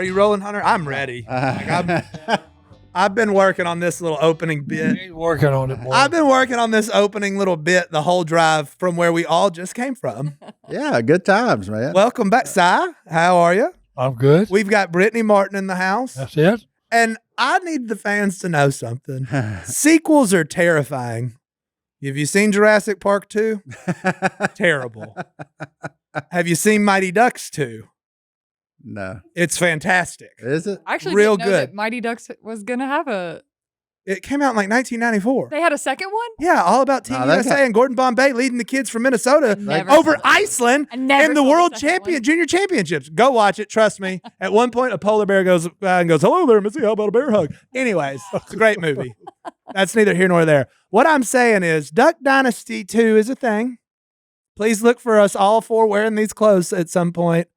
Are you rolling, Hunter? I'm ready. I've been working on this little opening bit. He's working on it, boy. I've been working on this opening little bit the whole drive from where we all just came from. Yeah, good times, man. Welcome back, Si. How are you? I'm good. We've got Brittany Martin in the house. That's it. And I need the fans to know something. Sequels are terrifying. Have you seen Jurassic Park 2? Terrible. Have you seen Mighty Ducks 2? No. It's fantastic. Is it? I actually Real didn't know good. that Mighty Ducks was going to have a... It came out in like 1994. They had a second one? Yeah, all about Team No, they USA got- and Gordon Bombay leading the kids from Minnesota Never over saw Iceland I never in the saw World second Champion one. Junior Championships. Go watch it. Trust me. At one point, a polar bear goes by and goes, "Hello there, Missy. How about a bear hug?" Anyways, it's a great movie. That's neither here nor there. What I'm saying is, Duck Dynasty 2 is a thing. Please look for us all four wearing these clothes at some point.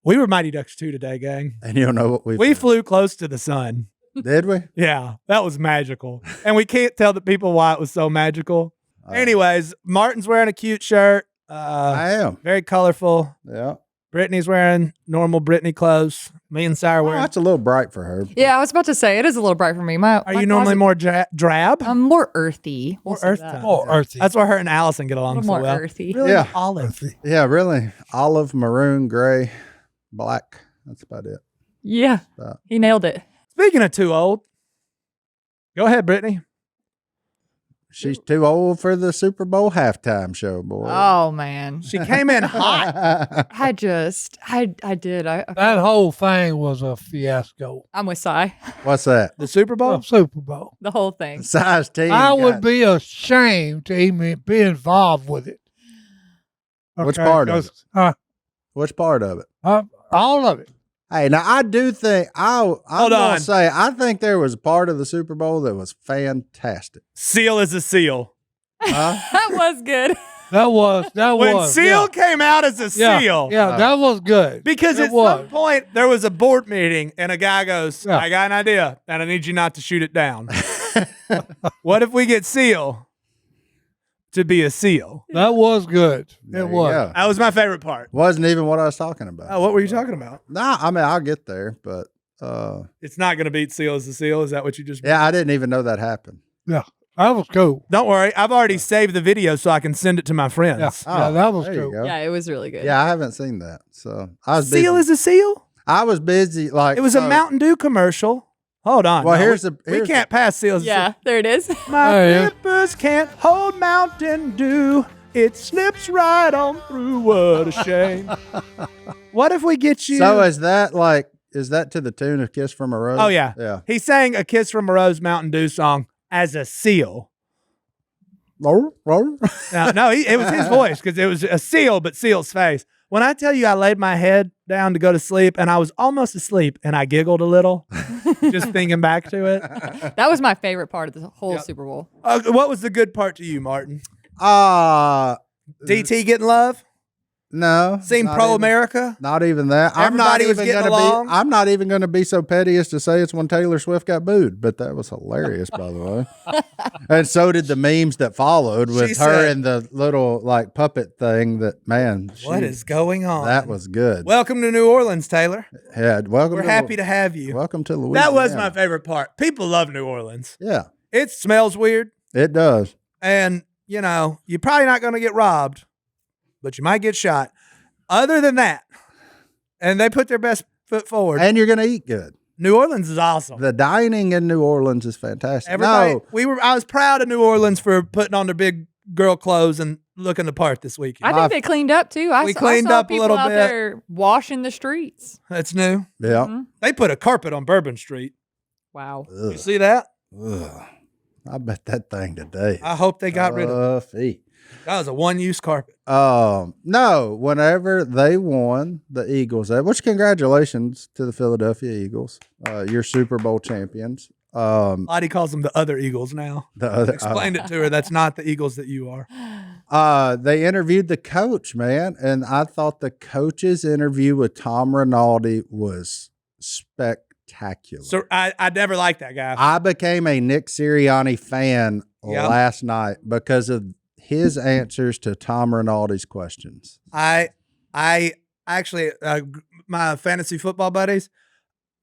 We were Mighty Ducks 2 today, gang. And you don't know what We flew close to the sun. Did we? Yeah, that was magical. And we can't tell the people why it was so magical. Anyways, Martin's wearing a cute shirt. I am. Very colorful. Yeah. Brittany's wearing normal Brittany clothes. Me and Si are Well, wearing. that's a little bright for her. Yeah, I was about to say, it is a little bright for me. Are you normally more drab? I'm more earthy. More say earth that. tone. More earthy. That's why her and Allison get A along little so more well. earthy. Really Yeah. olive. Yeah, really. Olive, maroon, gray, black. That's about it. Yeah, he nailed it. Speaking of too old, go ahead, Brittany. She's too old for the Super Bowl halftime show, boy. Oh, man. She came in hot. I did. That whole thing was a fiasco. I'm with Si. What's that? The Super Bowl? The Super Bowl. The whole thing. Size team. I would got- be ashamed to even be involved with it. Which part of 'cause, it? Which part of it? all of it. Hey, now I do think I'm Hold gonna on. say I think there was a part of the Super Bowl that was fantastic. Seal is a seal. Huh? That was good. That was When Seal came out as a yeah, seal. Yeah, that was good. Because It at was. some point there was a board meeting and a guy goes, Yeah. "I got an idea and I need you not to shoot it down." What if we get Seal to be a seal? That was good. There It you was. go. That was my favorite part. Wasn't even what I was talking about. Oh, what were you talking about? Nah, I mean I'll get there, but It's not going to beat Seal as a seal. Is that what you just? yeah, I didn't even know that happened. Yeah, that was cool. Don't worry. I've already saved the video so I can send it to my friends. Yeah, yeah, that was there you cool. go. Yeah, it was really good. Yeah, I haven't seen that. So I was busy. Seal is a seal? I was busy like It was a so- Mountain Dew commercial. Hold on. Well, No, here's we, the- we here's can't pass Seal as a Yeah, there it is. seal. My There it is. flippers can't hold Mountain Dew. It slips right on through. What a shame. What if we get you? So is that to the tune of Kiss from a Rose? Oh, yeah. Yeah. He sang a Kiss from a Rose Mountain Dew song as a seal. No, it was his voice because it was a seal, but Seal's face. When I tell you I laid my head down to go to sleep and I was almost asleep and I giggled a little just thinking back to it. That was my favorite part of the whole Super Bowl. What was the good part to you, Martin? DT getting love? No. Seem not pro even- America? Not even that. Everybody was getting along? I'm not even going to be so petty as to say it's when Taylor Swift got booed, but that was hilarious, by the way. And so did the memes that followed with She her said- and the little like puppet thing. That man, What is going on? that was good. Welcome to New Orleans, Taylor. Yeah, welcome. We're happy to have you. Welcome to Louisiana. That was my favorite part. People love New Orleans. Yeah, It smells weird, it does. and you're probably not going to get robbed, but you might get shot. Other than that, and they put their best foot forward. And you're going to eat good. New Orleans is awesome. The dining in New Orleans is fantastic. Everybody, No, I was proud of New Orleans for putting on their big girl clothes and looking the part this weekend. I think they cleaned up too. We cleaned up a people little out bit. there washing the streets. That's new. yeah. They put a carpet on Bourbon Street. Wow. You Ugh. see that? Ugh. I bet that thing today. I hope they got rid of it. it. That was a one-use carpet. No, whenever they won the Eagles, which congratulations to the Philadelphia Eagles, you're Super Bowl champions. Lottie calls them the other Eagles now. The other, Explained it to her. That's not the Eagles that you are. they interviewed the coach, man, and I thought the coach's interview with Tom Rinaldi was spectacular. So I never liked that guy. I became a Nick Sirianni fan Yeah. last night because of his answers to Tom Rinaldi's questions. I actually, my fantasy football buddies,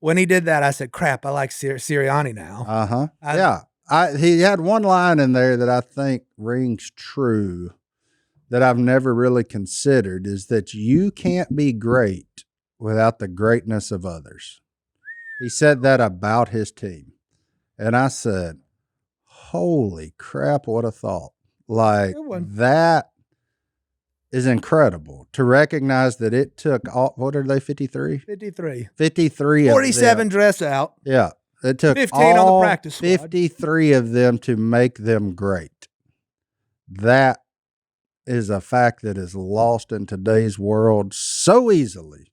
when he did that, I said, crap, I like Sirianni now. Uh-huh. Yeah. He had one line in there that I think rings true that I've never really considered is that you can't be great without the greatness of others. He said that about his team. And I said, holy crap, what a thought. Like, that is incredible to recognize that it took what are they, 53? 53. 53 47 of them. dress out. Yeah. It took 15 on the all practice squad. 53 of them to make them great. That is a fact that is lost in today's world so easily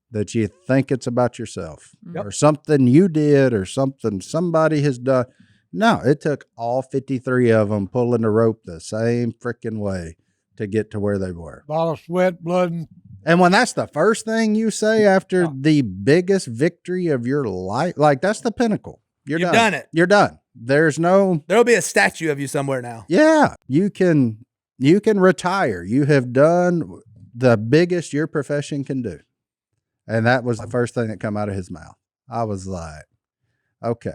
that you think it's about yourself or something you did or something somebody has done. No, it took all 53 of them pulling the rope the same freaking way to get to where they were. A lot of sweat, blood, And when that's the first thing you say after the biggest victory of your life, like that's the pinnacle. You've done it. You're done. There's no. There'll be a statue of you somewhere now. Yeah, you can retire. You have done the biggest your profession can do. And that was the first thing that come out of his mouth. I was like, okay.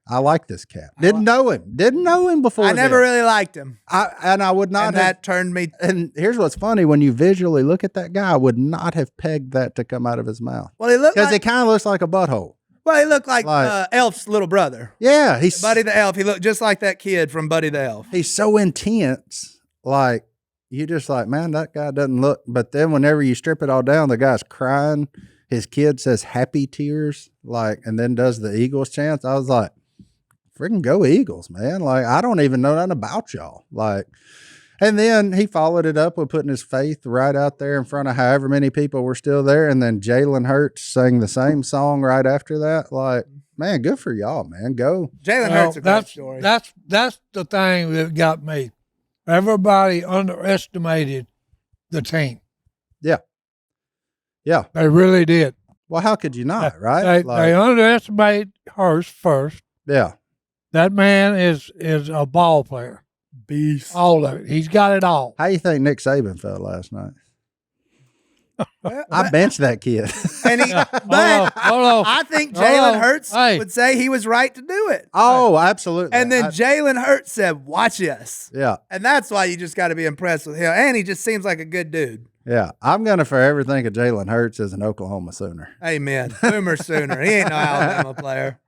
I like this cat. Didn't know him before. I never really liked him. I would not and have. That turned me. And here's what's funny. When you visually look at that guy, I would not have pegged that to come out of his mouth. Well, he looked because like, it kind of looks like a butthole. Well, he looked like Elf's little brother. Yeah. He's Buddy the Elf. He looked just like that kid from Buddy the Elf. He's so intense. Like, you just like, man, that guy doesn't look. But then whenever you strip it all down, the guy's crying. His kid says happy tears, like, and then does the Eagles chant. I was like, freaking go Eagles, man. Like, I don't even know nothing about y'all. Like, and then he followed it up with putting his faith right out there in front of however many people were still there. And then Jalen Hurts sang the same song right after that. Like, man, good for y'all, man. Go. Jalen Hurts a great story. That's the thing that got me. Everybody underestimated the team. Yeah. Yeah. They really did. Well, how could you not, right? They underestimated Hurst first. Yeah. That man is a ball player. Beast. All of it. He's got it all. How you think Nick Saban felt last night? Well, I benched that kid. And he, but I think Jalen Hurts would say he was right to do it. Oh, absolutely. And then Jalen Hurts said, watch us. Yeah. And that's why you just got to be impressed with him. And he just seems like a good dude. Yeah. I'm going to forever think of Jalen Hurts as an Oklahoma Sooner. Amen. Boomer Sooner. He ain't no Alabama player.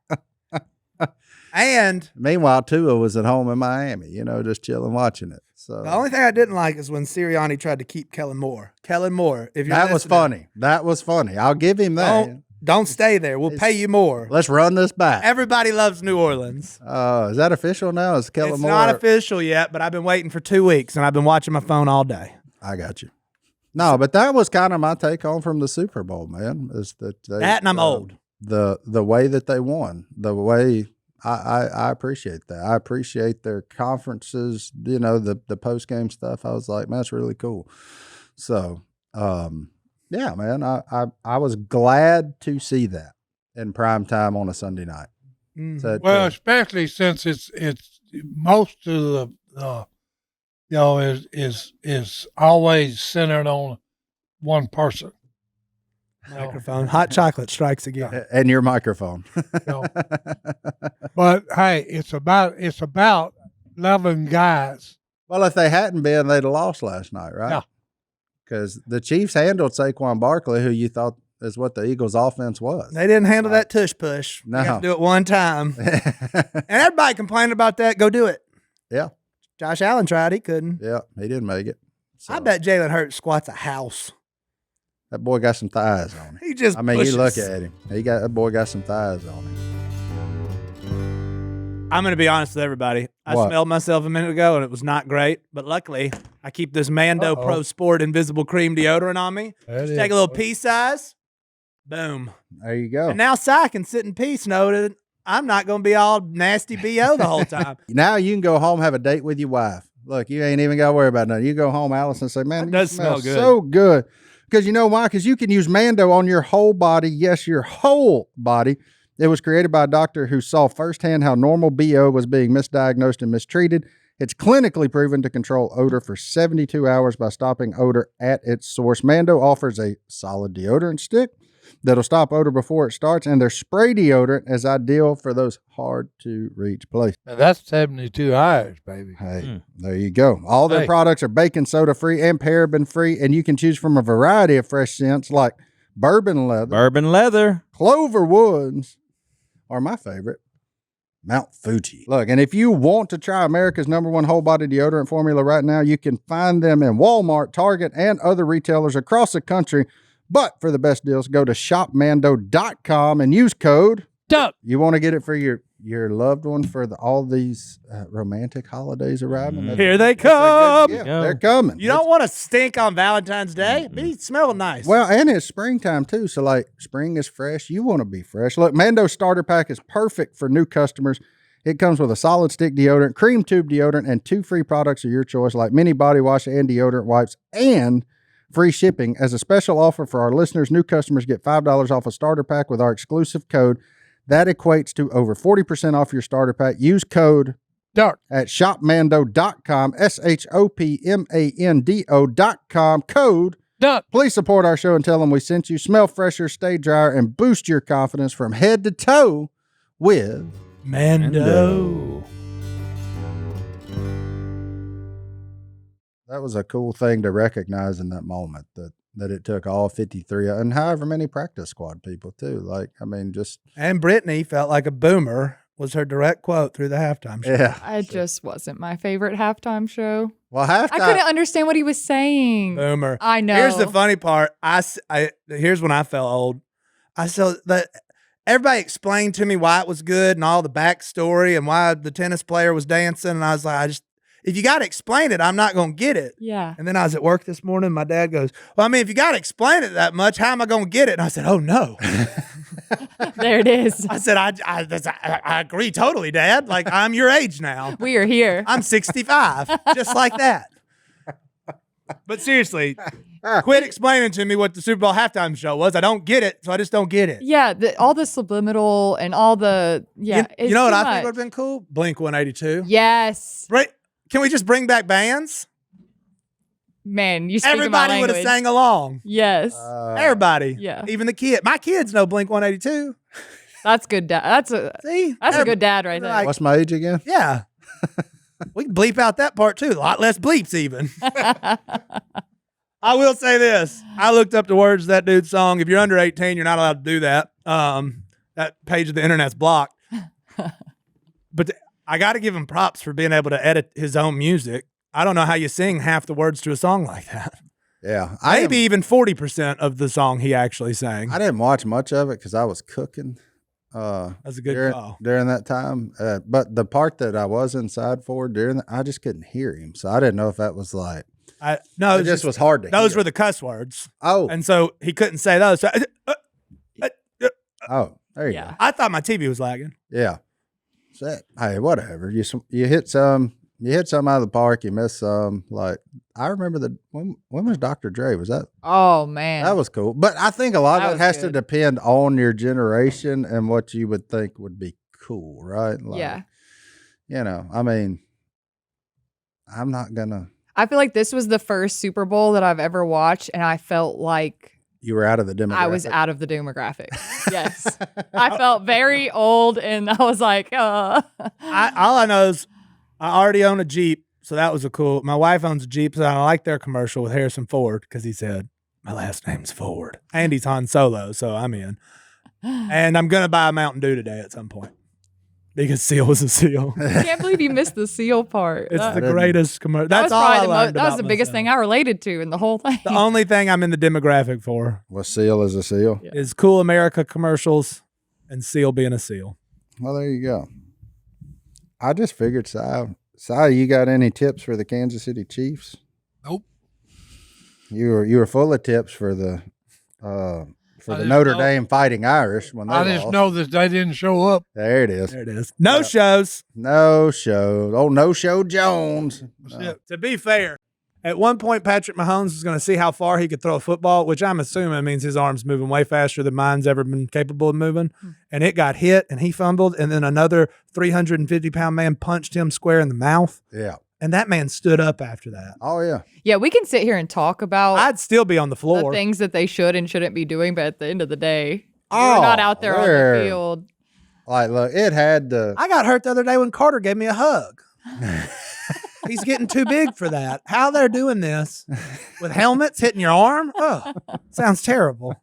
And meanwhile, Tua was at home in Miami, just chilling, watching it. So the only thing I didn't like is when Sirianni tried to keep Kellen Moore. Kellen Moore, if you're that was funny. That was funny. I'll give him that. Don't stay there. We'll pay you more. Let's run this back. Everybody loves New Orleans. Is that official now? Is Kellen Moore? It's not official yet, but I've been waiting for 2 weeks, and I've been watching my phone all day. I got you. No, but that was kind of my take home from the Super Bowl, man. Is that and I'm old. The way that they won, the way. I appreciate that. I appreciate their conferences, the post game stuff. I was like, man, that's really cool. So, yeah, man, I was glad to see that in prime time on a Sunday night. So, well, especially since it's most of the is always centered on one person. Microphone. Hot chocolate strikes again. And your microphone. But hey, it's about 11 guys. Well, if they hadn't been, they'd have lost last night, right? Yeah. Because the Chiefs handled Saquon Barkley, who you thought is what the Eagles' offense was. They didn't handle that tush push. No. You have to do it one time. And everybody complained about that. Go do it. Yeah. Josh Allen tried. He couldn't. Yeah, he didn't make it. So. I bet Jalen Hurts squats a house. That boy got some thighs on him. He just you pushes. look at him. That boy got some thighs on him. I'm going to be honest with everybody. I smelled myself a minute ago, and it was not great. But luckily, I keep this Mando Pro Sport Invisible Cream deodorant on me. Just take a little pea size. Boom. There you go. And now Si can sit in peace knowing I'm not going to be all nasty BO the whole time. Now you can go home, have a date with your wife. Look, you ain't even got to worry about nothing. You go home, Allison, and say, man, it does smell good. So good. Because you know why? Because you can use Mando on your whole body. Yes, your whole body. It was created by a doctor who saw firsthand how normal BO was being misdiagnosed and mistreated. It's clinically proven to control odor for 72 hours by stopping odor at its source. Mando offers a solid deodorant stick that'll stop odor before it starts, and their spray deodorant is ideal for those hard-to-reach places. Now that's 72 hours, baby. Hey, there you go. All their Hey. products are baking soda free and paraben free, and you can choose from a variety of fresh scents like bourbon leather, clover woods, or my favorite, Mount Fuji. Look, and if you want to try America's #1 whole body deodorant formula right now, you can find them in Walmart, Target, and other retailers across the country. But for the best deals, go to shopmando.com and use code Duck. You want to get it for your loved one for all these romantic holidays arriving. Here they that's a come. good gift. They're coming. You don't want to stink on Valentine's Day. Be smelling nice. Well, and it's springtime too. So like spring is fresh. You want to be fresh. Look, Mando starter pack is perfect for new customers. It comes with a solid stick deodorant, cream tube deodorant, and 2 free products of your choice like mini body wash and deodorant wipes and free shipping. As a special offer for our listeners, new customers get $5 off a starter pack with our exclusive code. That equates to over 40% off your starter pack. Use code Dark at shopmando.com, shopmando.com, code Duck. Please support our show and tell them we sent you. Smell fresher, stay drier, and boost your confidence from head to toe with Mando. That was a cool thing to recognize in that moment that it took all 53 and however many practice squad people too. Like, I mean, just. And Brittany felt like a boomer was her direct quote through the halftime show. Yeah. It just wasn't my favorite halftime show. Well, halftime. I couldn't understand what he was saying. Boomer. I know. Here's the funny part. Here's when I felt old. I saw that everybody explained to me why it was good and all the backstory and why the tennis player was dancing. And I was like, if you got to explain it, I'm not going to get it. Yeah. And then I was at work this morning. My dad goes, well, I mean, if you got to explain it that much, how am I going to get it? And I said, oh, no. There it is. I said, I agree totally, Dad. Like, I'm your age now. We are here. I'm 65, just like that. But seriously, quit explaining to me what the Super Bowl halftime show was. I don't get it, so I just don't get it. Yeah, all the subliminal and all the You it's know what too I think much. would have been cool? Blink 182. Yes, Right? Can we just bring back bands? man, you speak Everybody my would have language. sang along. Yes, Everybody. Yeah. Even the kid. My kids know Blink 182. that's good. That's a See? good dad right there. Like- What's my age again? Yeah. We can bleep out that part too. A lot less bleeps even. I will say this. I looked up the words of that dude's song. If you're under 18, you're not allowed to do that. That page of the internet's blocked. But I got to give him props for being able to edit his own music. I don't know how you sing half the words to a song like that. Yeah. Maybe even 40% of the song he actually sang. I didn't watch much of it because I was cooking. That's a good during, call. during that time. But the part that I was inside for I just couldn't hear him. So I didn't know if that was like, No, it just was hard to those hear. were the cuss words. Oh, And so he couldn't say those. So, there you Yeah. go. I thought my TV was lagging. Yeah. So, hey, whatever. You hit some out of the park. You miss some. Like I remember when was Dr. Dre? Was that? Oh man, That was cool. But I think a lot That of it was has to good. depend on your generation and what you would think would be cool, right? Like, yeah. You know, I mean, I'm not gonna. I feel like this was the first Super Bowl that I've ever watched, and I felt like You were out of the demographic. I was out of the demographic. Yes, I felt very old, and I was like, All I know is I already own a Jeep, so that was my wife owns a Jeep, so I like their commercial with Harrison Ford because he said, my last name's Ford. And he's Han Solo, so I'm in. And I'm going to buy a Mountain Dew today at some point because Seal was a Seal. I can't believe you missed the seal part. It's That, the greatest commercial. that That's was all I probably learned that was about the biggest myself. thing I related to in the whole thing. The only thing I'm in the demographic for Well, Seal is a seal. Yeah. is Cool America commercials and Seal being a Seal. Well, there you go. I just figured, Si, you got any tips for the Kansas City Chiefs? Nope. You were full of tips for the I just Notre know- Dame Fighting Irish when they I just lost. know that they didn't show up. There it is. There it is. No shows. No show. Oh, no show Jones. To be fair, at one point, Patrick Mahomes was going to see how far he could throw a football, which I'm assuming means his arm's moving way faster than mine's ever been capable of moving. And it got hit and he fumbled. And then another 350-pound man punched him square in the mouth. Yeah. And that man stood up after that. Oh yeah. Yeah, we can sit here and talk about I'd still be on the the floor. things that they should and shouldn't be doing, but at the end of the day, Oh, we're not out there on they're- the field. Like, look, it had the. I got hurt the other day when Carter gave me a hug. He's getting too big for that. How they're doing this with helmets hitting your arm? Oh, sounds terrible.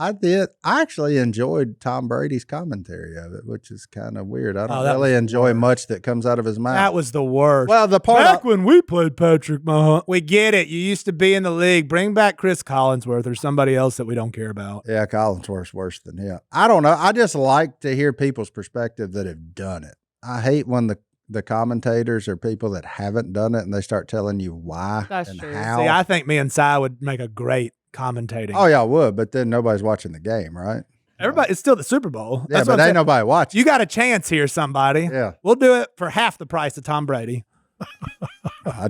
I did. I actually enjoyed Tom Brady's commentary of it, which is kind of weird. I don't that really was enjoy much that comes out of his mouth. That was the worst. well, the part. Back when we played Patrick Mahomes. We get it. You used to be in the league. Bring back Chris Collinsworth or somebody else that we don't care about. Yeah, Collinsworth's worse than him. I don't know. I just like to hear people's perspective that have done it. I hate when the commentators are people that haven't done it and they start telling you why That's and true. how. See, I think me and Si would make a great commentating. Oh yeah, I would, but then nobody's watching the game, right? Everybody, it's still the Super Bowl. Yeah, That's but what I'm ain't saying. nobody watching. You got a chance here, somebody. Yeah. We'll do it for half the price of Tom Brady. I,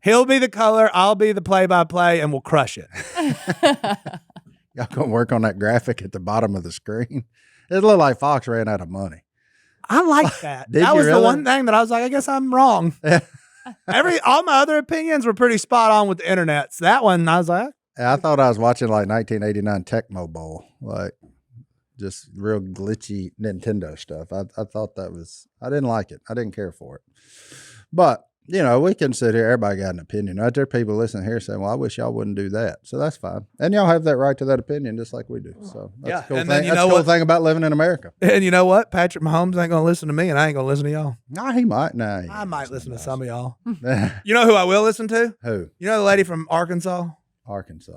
He'll be the color, I'll be the play-by-play, and we'll crush it. y'all gonna work on that graphic at the bottom of the screen. It looked like Fox ran out of money. I like that. Did That you was the really? one thing that I was like, I guess I'm wrong. All my other opinions were pretty spot on with the internet. So that one, I was like, I thought I was watching like 1989 Tecmo Bowl, like just real glitchy Nintendo stuff. I thought that was, I didn't like it. I didn't care for it. But, you know, we can sit here. Everybody got an opinion. Right? There are people listening here saying, well, I wish y'all wouldn't do that. So that's fine. And y'all have that right to that opinion just like we do. So that's Yeah, a cool and thing. then you That's know a cool what? thing about living in America. and you know what? Patrick Mahomes ain't going to listen to me, and I ain't going to listen to y'all. No, he might. Nah, I might listen to some of y'all. some. You know who I will listen to? Who? You know the lady from Arkansas? Arkansas.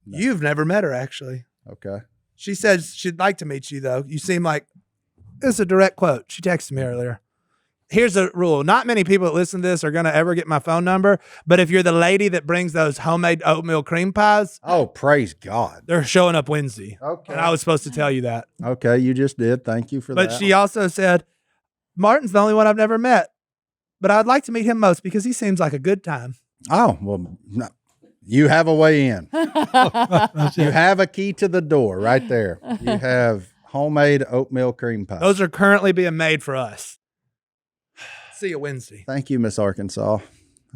No. You've never met her, actually. Okay. She says she'd like to meet you, though. You seem like, it's a direct quote. She texted me earlier. Here's a rule. Not many people that listen to this are going to ever get my phone number, but if you're the lady that brings those homemade oatmeal cream pies, Oh, praise God. they're showing up Wednesday. Okay. And I was supposed to tell you that. Okay, you just did. Thank you for that. But she also said, Martin's the only one I've never met, but I'd like to meet him most because he seems like a good time. Oh, well, no. You have a way in. That's You it. have a key to the door right there. You have homemade oatmeal cream pie. Those are currently being made for us. See you Wednesday. Thank you, Miss Arkansas.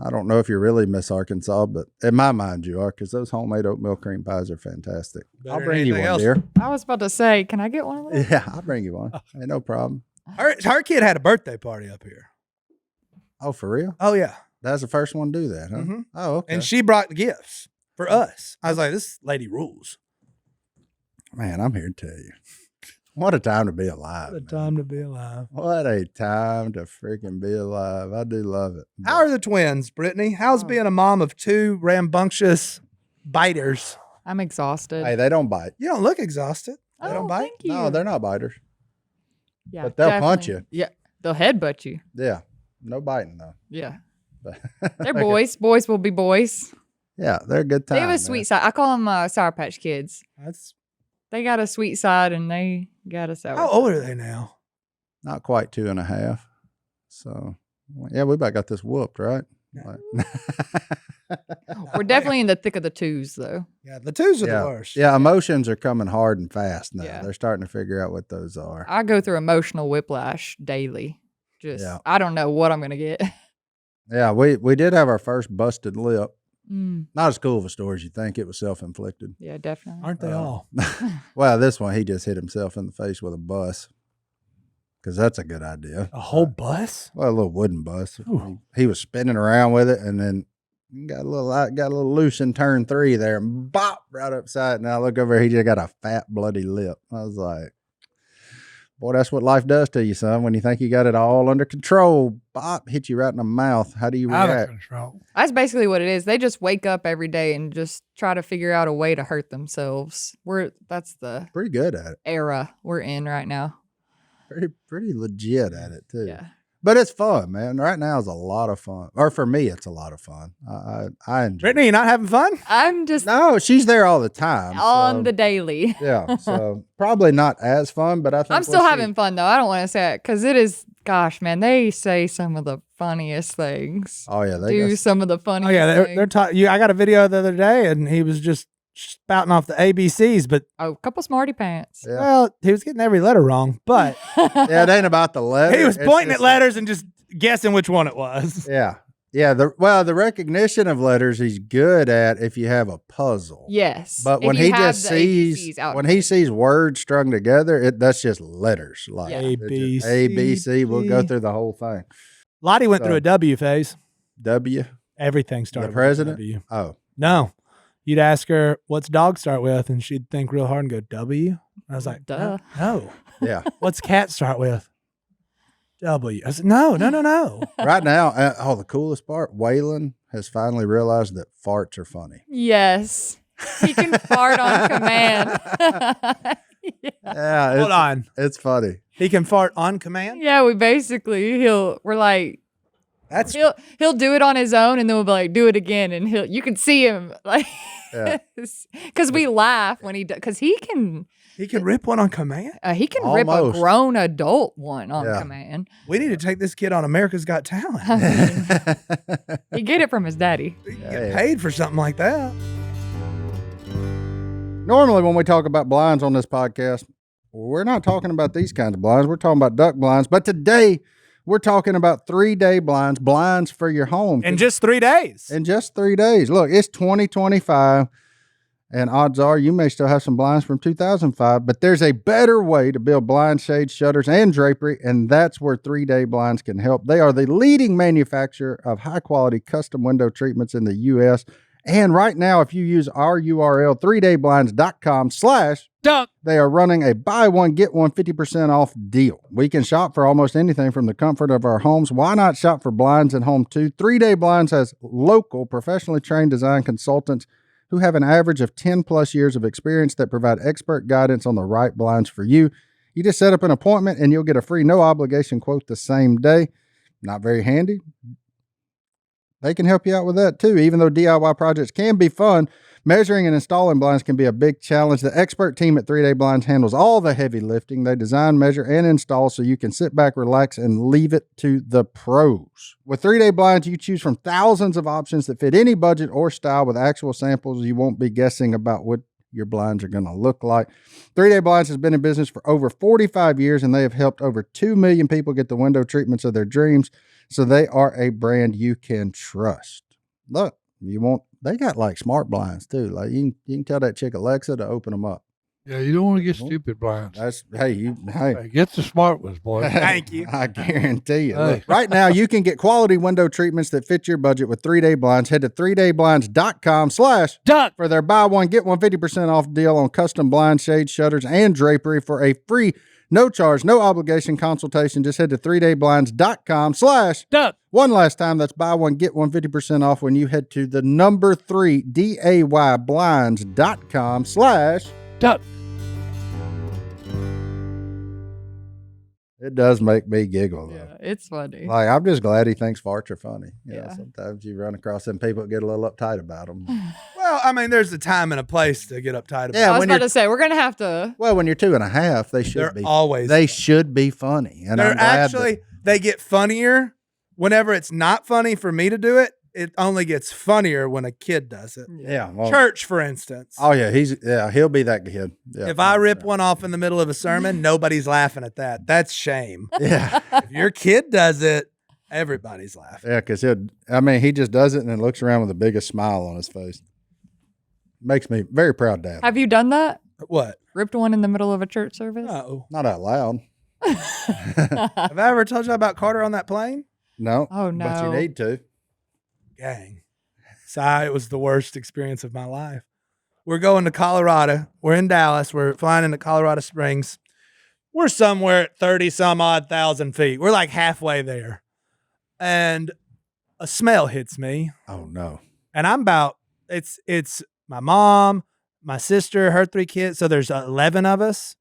I don't know if you're really Miss Arkansas, but in my mind you are, because those homemade oatmeal cream pies are fantastic. Better I'll than bring you anything one, else. dear. I was about to say, can I get one of those? Yeah, I'll bring you one. Ain't no problem. Her kid had a birthday party up here. Oh, for real? Oh, yeah. That's the first one to do that, huh? Mhm. Oh, okay. And she brought gifts for us. I was like, this lady rules. Man, I'm here to tell you. What a time to be alive. What a man. time to be alive. What a time to freaking be alive. I do love it. How are the twins, Brittany? How's being a mom of two rambunctious biters? I'm exhausted. Hey, they don't bite. You don't look exhausted. They Oh, don't bite. thank you. No, they're not biters. Yeah, but they'll punch definitely. Yeah, they'll headbutt you. Yeah. No biting though. Yeah, But they're boys. Boys will be boys. Yeah, they're a good time. They have a man. sweet side. I call them Sour Patch Kids. That's They got a sweet side and they got a sour. how side. old are they now? Not quite 2.5. So yeah, we about got this whooped, right? Like- We're definitely in the thick of the twos, though. Yeah, the twos are yeah. the worst. Yeah, emotions are coming hard and fast now. Yeah. They're starting to figure out what those are. I go through emotional whiplash daily. Just, Yeah. I don't know what I'm going to get. Yeah, we did have our first busted lip. Mm, Not as cool of a story as you think. It was self-inflicted. yeah, definitely. Aren't they all? Well, this one, he just hit himself in the face with a bus. Because that's a good idea. A whole bus? Well, a little wooden bus. Ooh. He was spinning around with it, and then got a little loose in turn 3 there, and bop right upside. And I look over, he just got a fat bloody lip. I was like, boy, that's what life does to you, son. When you think you got it all under control, bop, hit you right in the mouth. How do you Out of react? control. That's basically what it is. They just wake up every day and just try to figure out a way to hurt themselves. That's the Pretty good at it. era we're in right now. Pretty legit at it too. Yeah. But it's fun, man. Right now is a lot of fun. Or for me, it's a lot of fun. I enjoy Brittany, you not having fun? I'm just No, she's there all the time. on so- the daily. Yeah, so probably not as fun, but I think I'm still we'll see. having fun though. I don't want to say it because it is. Gosh, man, they say some of the funniest things. Oh yeah, they Do got some of the Oh funniest. yeah, they're things. I got a video the other day, and he was just spouting off the ABCs, but Oh, a couple smarty pants. Yeah. well, he was getting every letter wrong. But Yeah, it ain't about the letter. he was It's pointing just at letters and just guessing which one it was. Yeah. Yeah. The recognition of letters he's good at if you have a puzzle. Yes. But If when you he have just the ABCs sees out when first. he sees words strung together, that's just letters. Like Yeah. it's just A, B, C. We'll go through the whole thing. Lottie went through a W phase. W. Everything started The president? with a W. Oh. No. You'd ask her, what's dog start with? And she'd think real hard and go, W. I was like, Duh. No. Yeah. What's cat start with? W. I said, no. Right now, the coolest part, Waylon has finally realized that farts are funny. Yes. He can fart on command. Yeah. Hold on. It's funny. He can fart on command? Yeah, we're like, That's he'll do it on his own, and then we'll be like, do it again, and you can see him like, Yeah. because we laugh when he does, because he can rip one on command? rip a Almost. grown adult one on Yeah. command. We need to take this kid on America's Got Talent. He get it from his daddy. He can get paid for something like that. Normally, when we talk about blinds on this podcast, we're not talking about these kinds of blinds. We're talking about duck blinds. But today, we're talking about 3-day blinds for your home. In just 3 days. In just 3 days. Look, it's 2025, and odds are you may still have some blinds from 2005, but there's a better way to build blind shades, shutters, and drapery, and that's where 3-day blinds can help. They are the leading manufacturer of high-quality custom window treatments in the U.S., and right now, if you use our URL, 3dayblinds.com/duck, they are running a buy one, get one 50% off deal. We can shop for almost anything from the comfort of our homes. Why not shop for blinds at home too? 3-Day Blinds has local, professionally trained design consultants who have an average of 10 plus years of experience that provide expert guidance on the right blinds for you. You just set up an appointment and you'll get a free, no obligation quote the same day. Not very handy? They can help you out with that too. Even though DIY projects can be fun, measuring and installing blinds can be a big challenge. The expert team at 3-Day Blinds handles all the heavy lifting. They design, measure, and install so you can sit back, relax, and leave it to the pros. With 3-Day Blinds, you choose from thousands of options that fit any budget or style with actual samples. You won't be guessing about what your blinds are going to look like. 3-Day Blinds has been in business for over 45 years, and they have helped over 2 million people get the window treatments of their dreams. So they are a brand you can trust. Look, they got like smart blinds too. Like you can tell that chick Alexa to open them up. Yeah, you don't want to get stupid blinds. Hey, Hey, get the smart ones, boy. Thank you. I guarantee you. Hey. Look, right now, you can get quality window treatments that fit your budget with 3-Day Blinds. Head to 3dayblinds.com/duck for their buy one, get one 50% off deal on custom blind shades, shutters, and drapery for a free, no charge, no obligation consultation. Just head to 3dayblinds.com/duck. One last time, that's buy one, get one 50% off when you head to the number 3 dayblinds.com/duck. It does make me giggle though. Yeah, it's funny. Like, I'm just glad he thinks farts are funny. You know, Yeah. sometimes you run across them people that get a little uptight about them. Well, I mean, there's a time and a place to get uptight about. Yeah, I was when about you're- to say we're gonna have to. Well, when you're 2.5, they should They're be. always. They should be funny. And They're I'm glad actually, they get funnier whenever it's not funny for me to do it. It only gets funnier when a kid does it. Yeah. Well, Church, for instance. Oh yeah, he'll be that kid. Yeah, If I rip one off in the middle of a sermon, nobody's laughing at that. That's shame. Yeah, If your kid does it, everybody's laughing. yeah, because he just does it and then looks around with the biggest smile on his face. Makes me very proud, Dad. Have you done that? What? Ripped one in the middle of a church service? Oh. Not out loud. Have I ever told you about Carter on that plane? No. Oh, But you no. need to. Gang. It was the worst experience of my life. We're going to Colorado. We're in Dallas. We're flying into Colorado Springs. We're somewhere at 30 some odd thousand feet. We're like halfway there. And a smell hits me. Oh no. And I'm about, it's my mom, my sister, her 3 kids. So there's 11 of us.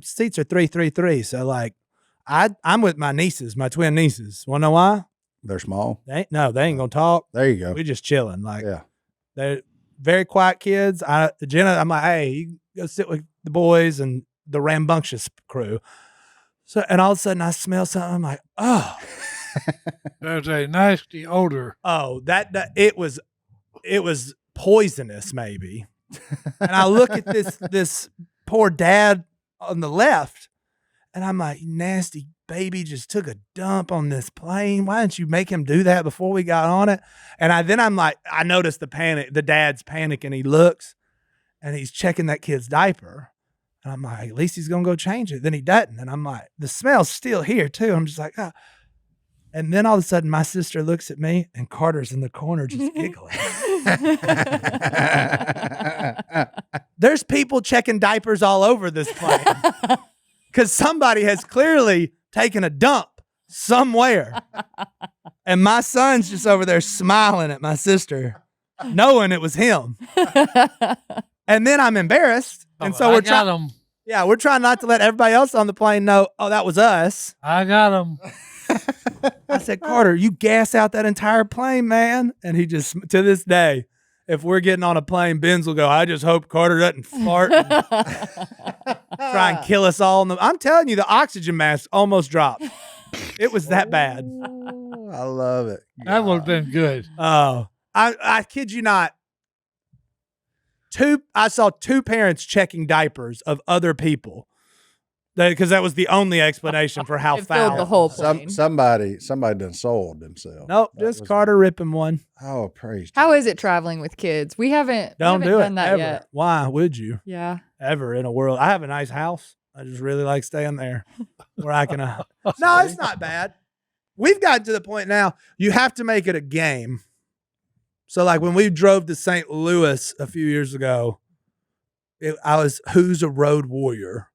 Seats are 3. So like, I'm with my nieces, my twin nieces. Want to know why? They're small. They ain't gonna talk. There you go. We just chilling. Like, Yeah. they're very quiet kids. Jenna, I'm like, hey, you can go sit with the boys and the rambunctious crew. So, and all of a sudden I smell something. I'm like, oh, There's a nasty odor. that it was poisonous, maybe. And I look at this poor dad on the left, and I'm like, nasty baby just took a dump on this plane. Why didn't you make him do that before we got on it? And I'm like, I noticed the panic. The dad's panicking. He looks, and he's checking that kid's diaper. And I'm like, at least he's going to go change it. Then he doesn't. And I'm like, the smell's still here too. I'm just like, ah. And then all of a sudden my sister looks at me and Carter's in the corner just giggling. There's people checking diapers all over this plane because somebody has clearly taken a dump somewhere. And my son's just over there smiling at my sister, knowing it was him. And then I'm embarrassed. And so we're trying. Yeah, we're trying not to let everybody else on the plane know, oh, that was us. I got him. I said, Carter, you gas out that entire plane, man. And he just, to this day, if we're getting on a plane, Benz will go, I just hope Carter doesn't fart and try and kill us all. I'm telling you, the oxygen mask almost dropped. It was that bad. Oh, I love it. That would have been good. Oh, I kid you not. I saw two parents checking diapers of other people because that was the only explanation for how It filled the foul. whole plane. Somebody done sold themselves. Nope, That just was- Carter ripping one. Oh, praise. How is it traveling with kids? We haven't Don't do done it that ever. yet. Why would you Yeah. ever in a world? I have a nice house. I just really like staying there where I can. No, it's not bad. We've gotten to the point now. You have to make it a game. So like when we drove to St. Louis a few years ago, I was who's a road warrior.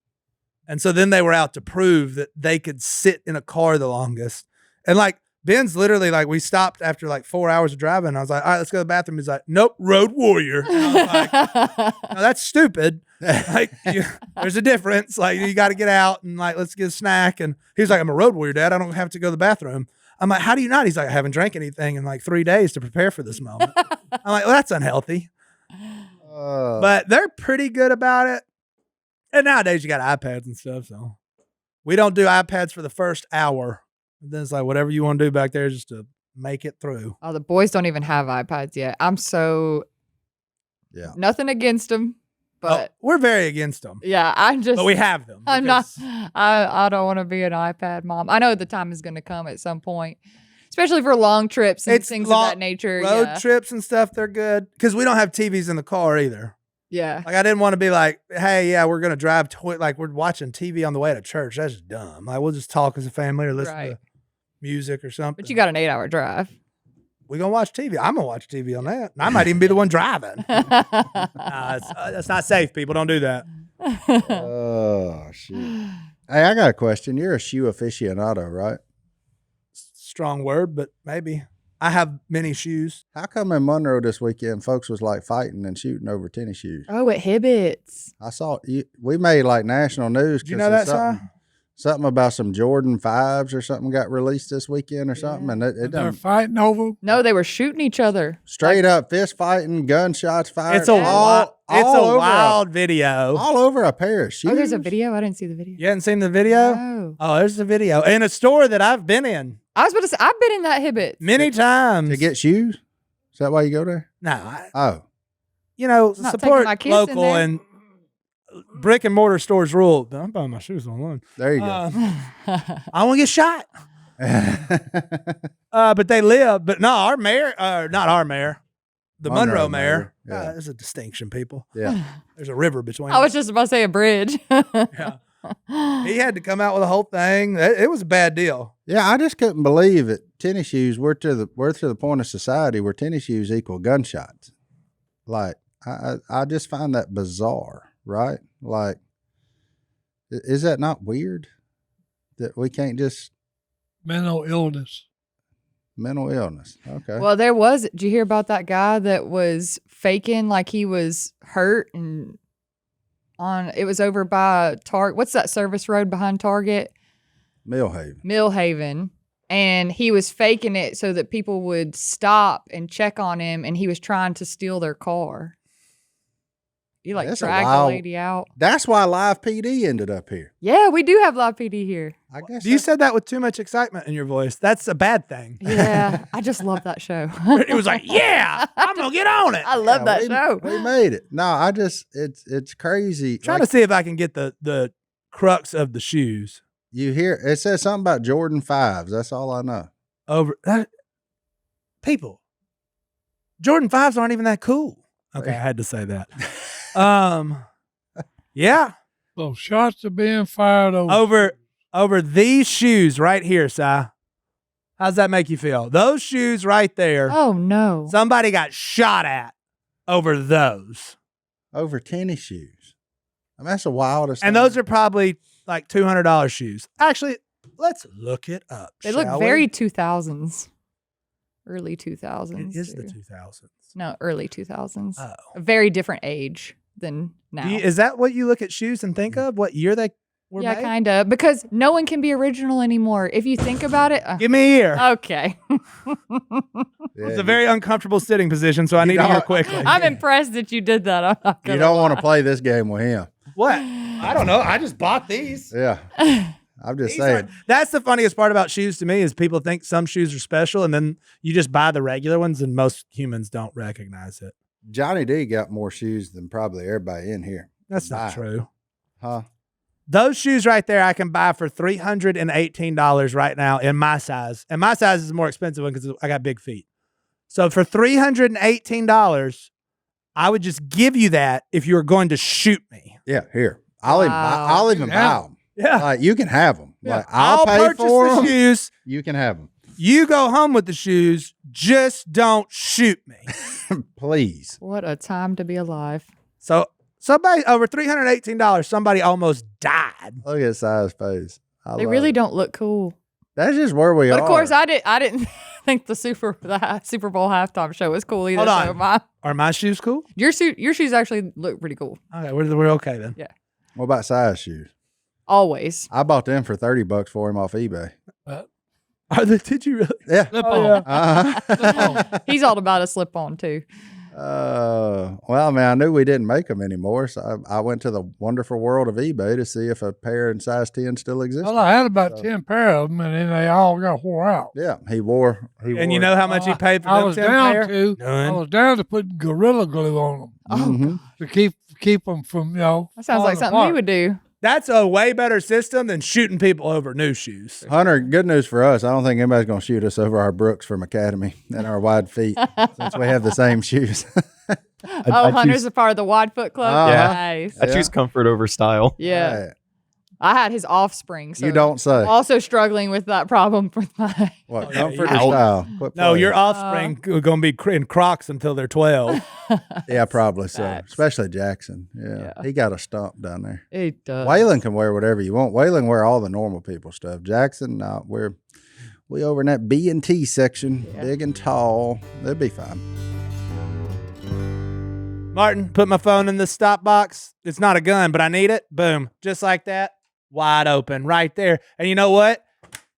And so then they were out to prove that they could sit in a car the longest. And like Ben's literally like, we stopped after like 4 hours of driving. I was like, all right, let's go to the bathroom. He's like, nope, road warrior. And I was like, no, that's stupid. Like, there's a difference. Like, you got to get out and like, let's get a snack. And he's like, I'm a road warrior, Dad. I don't have to go to the bathroom. I'm like, how do you not? He's like, I haven't drank anything in like 3 days to prepare for this moment. I'm like, well, that's unhealthy. But they're pretty good about it. And nowadays you got iPads and stuff. So we don't do iPads for the first hour. And then it's like whatever you want to do back there just to make it through. Oh, the boys don't even have iPads yet. Yeah. Nothing against them, but We're very against them. yeah, But we have them. I'm not. because- I don't want to be an iPad mom. I know the time is going to come at some point, especially for long trips and It's things long- of that nature. Road yeah. trips and stuff, they're good. Because we don't have TVs in the car either. Yeah. Like I didn't want to be like, hey, yeah, we're gonna drive like we're watching TV on the way to church. That's just dumb. Like we'll just talk as a family or listen Right. to music or something. But you got an 8-hour drive. we gonna watch TV. I'm gonna watch TV on that. And I might even be the one driving. That's not safe. People don't do that. Oh, shit. Hey, I got a question. You're a shoe aficionado, right? Strong word, but maybe. I have many shoes. How come in Monroe this weekend, folks was like fighting and shooting over tennis shoes? Oh, it Hibbits. I saw we made like national news. Did you 'cause know of that, Si? something about some Jordan 5s or something got released this weekend or something, and it They're done fighting over. No, they were shooting each other. straight up fist fighting, gunshots fired. It's a all wild video. all over a pair of shoes. Oh, there's a video. I didn't see the video. You hadn't seen the video? No. Oh, there's the video in a store that I've been in I was about to say, I've been in that Hibbits. many times. to get shoes. Is that why you go there? No, Oh, Not taking support my kids in local there. and brick and mortar stores rule. I'm buying my shoes online. there you go. I want to get shot. But they live. But no, our mayor, not our mayor, the Monroe mayor. Yeah. There's a distinction, people. Yeah. There's a river between. I was us. just about to say a bridge. Yeah. He had to come out with a whole thing. It was a bad deal. Yeah, I just couldn't believe it. Tennis shoes, we're to the point of society where tennis shoes equal gunshots. Like, I just find that bizarre, right? Like, is that not weird that we can't just Mental illness. mental illness? Okay. Well, did you hear about that guy that was faking like he was hurt and it was over by Target. What's that service road behind Target? Millhaven. Millhaven. And he was faking it so that people would stop and check on him, and he was trying to steal their car. You like That's a drag the wild- lady out. That's why Live PD ended up here. Yeah, we do have live PD here. I guess You said that with too much excitement in your voice. That's a bad thing. Yeah, I just love that show. It was like, yeah, I'm gonna get on it. I love that show. We made it. No, I just it's crazy. Trying to see if I can get the crux of the shoes You hear it says something about Jordan 5s. That's all I know. over that. People, Jordan 5s aren't even that cool. Okay, I had to say that. Yeah, So shots are being fired over. over these shoes right here, Si. How's that make you feel? Those shoes right there. Oh no. Somebody got shot at over those. Over tennis shoes. I mean, that's the wildest. And thing. those are probably like $200 shoes. Actually, let's look it up. They look shall very we? 2000s. Early 2000s. It is the or- 2000s. No, early 2000s. Oh. A very different age than now. Is that what you look at shoes and think of? What year they were Yeah, made? kind of. Because no one can be original anymore. If you think about it. Give me a year. Okay. Yeah, It's a very uncomfortable sitting position, so I need a year don't- quickly. I'm impressed that you did that. I'm not you gonna don't want to lie. play this game with him. What? I don't know. I just bought these. Yeah. I'm just These saying. are- that's the funniest part about shoes to me is people think some shoes are special, and then you just buy the regular ones, and most humans don't recognize it. Johnny D got more shoes than probably everybody in here. That's not Wow. true. Huh? Those shoes right there, I can buy for $318 right now in my size, and my size is a more expensive one because I got big feet. So for $318, I would just give you that if you were going to shoot me. Yeah, here. I'll even, Wow. I'll even Yeah. buy them. Yeah, Like, you can have them. Yeah. Like, I'll pay purchase for the them. shoes. You can have them. You go home with the shoes. Just don't shoot me. Please. What a time to be alive. So somebody over $318, somebody almost died. Look at Si's face. They really don't look cool. That's just where we are. But of course, I didn't think the Super Bowl halftime show was cool either. Hold on. So Are my shoes cool? your shoes actually look pretty cool. Okay, we're okay then. What about Si's shoes? Always. I bought them for $30 for him off eBay. Did you really? Yeah. Slip Oh, on. yeah. Uh-huh. He's all about a slip on too. Well, man, I knew we didn't make them anymore, so I went to the wonderful world of eBay to see if a pair in size 10 still existed. Well, I had about 10 pair of them, and then they all got wore out. Yeah, he wore. And you know how much he paid for I them was 10 down pair? to. I None. was down to put Gorilla Glue on them Oh, Mhm. to keep them from that sounds like falling something he apart. would do. That's a way better system than shooting people over new shoes. Hunter, good news for us. I don't think anybody's going to shoot us over our Brooks from Academy and our wide feet since we have the same shoes. Oh, Hunter's a part of the Wide Foot Club. Yeah. Nice. I choose comfort over style. Yeah. Right. I had his offspring. So You don't say. I'm also struggling with that problem with my. What, yeah, comfort or you- style? Quit No, playing. your offspring are going to be in Crocs until they're 12. Yeah, probably so. Facts. Especially Jackson. Yeah. Yeah. He got a stump down there. It does. Waylon can wear whatever you want. Waylon wear all the normal people stuff. Jackson, no, we over in that B and T section, Yeah. big and tall. They'll be fine. Martin, put my phone in the stop box. It's not a gun, but I need it. Boom. Just like that. Wide open right there. And you know what?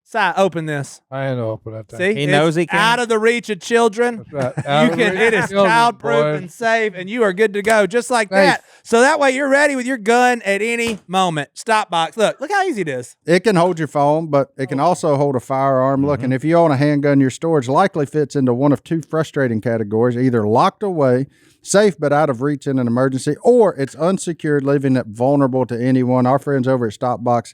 Si, open this. I ain't open that thing. See? He It's knows he can. out of the reach of children. That's right. Out You of can. reach It of is children, child-proof boy. and safe, and you are good to go, just like Safe. that. So that way you're ready with your gun at any moment. Stop box. Look how easy it is. It can hold your phone, but it can also hold a firearm. Look, and if you own a handgun, your storage likely fits into one of two frustrating categories: either locked away, safe but out of reach in an emergency, or it's unsecured, leaving it vulnerable to anyone. Our friends over at Stopbox,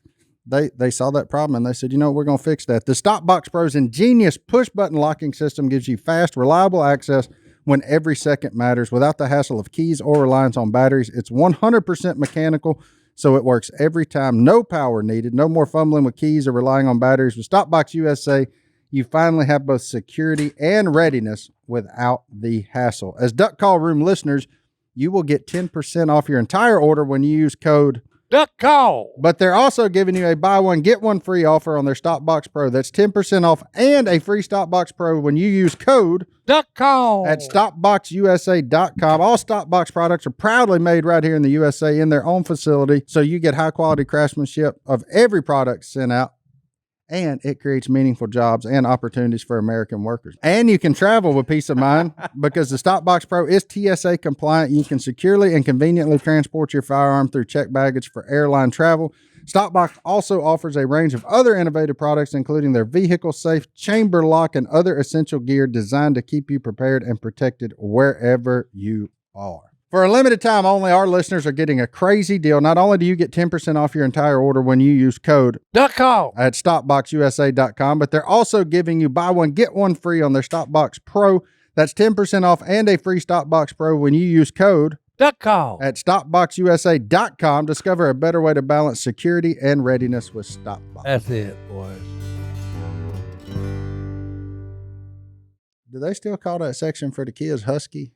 they saw that problem and they said, you know, we're going to fix that. The Stopbox Pro's ingenious push-button locking system gives you fast, reliable access when every second matters without the hassle of keys or reliance on batteries. It's 100% mechanical, so it works every time. No power needed. No more fumbling with keys or relying on batteries. With Stopbox USA, you finally have both security and readiness without the hassle. As Duck Call Room listeners, you will get 10% off your entire order when you use code Duck call. but they're also giving you a buy one, get one free offer on their Stopbox Pro. That's 10% off and a free Stopbox Pro when you use code Duck call. at StopboxUSA.com. All Stopbox products are proudly made right here in the USA in their own facility, so you get high quality craftsmanship of every product sent out. and it creates meaningful jobs and opportunities for American workers. And you can travel with peace of mind because the Stopbox Pro is TSA compliant. You can securely and conveniently transport your firearm through checked baggage for airline travel. Stopbox also offers a range of other innovative products, including their vehicle safe chamber lock and other essential gear designed to keep you prepared and protected wherever you are. For a limited time only, our listeners are getting a crazy deal. Not only do you get 10% off your entire order when you use code Duck call. at StopboxUSA.com, but they're also giving you buy one, get one free on their Stopbox Pro. That's 10% off and a free Stopbox Pro when you use code Duck call. at StopboxUSA.com. Discover a better way to balance security and readiness with Stopbox. That's it, boys. Do they still call that section for the kids Husky?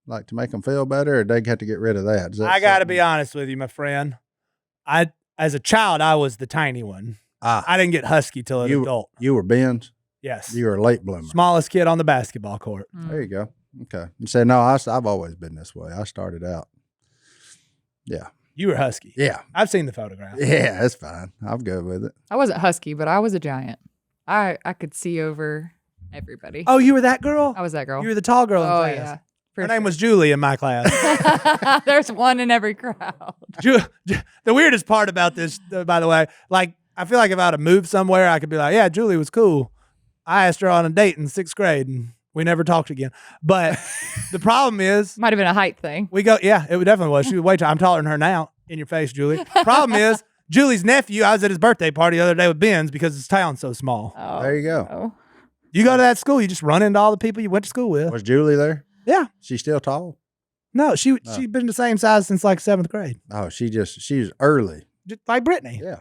Like to make them feel better, or they have to get rid of that? I got to be honest with you, my friend. As a child, I was the tiny one. I didn't get Husky till an adult. You were Ben's? Yes. You were a late bloomer. Smallest kid on the basketball court. There you go. Okay. You say, no, I've always been this way. I started out. Yeah. You were Husky. Yeah. I've seen the photograph. Yeah, it's fine. I'm good with it. I wasn't husky, but I was a giant. I could see over everybody. Oh, you were that girl? I was that girl. You were the tall girl in Oh, class. yeah. Her name was Julie in my class. There's one in every crowd. The weirdest part about this, by the way, like, I feel like if I had to move somewhere, I could be like, yeah, Julie was cool. I asked her on a date in 6th grade, and we never talked again. But the problem is, Might have been a height thing. it definitely was. She was way tall. I'm taller than her now. In your face, Julie. Problem is, Julie's nephew, I was at his birthday party the other day with Ben's because his town's so small. Oh, There you go. no. You go to that school, you just run into all the people you went to school with. Was Julie there? Yeah. She's still tall? No, she's been the same size since like 7th grade. Oh, she's early. Just like Brittany. Yeah.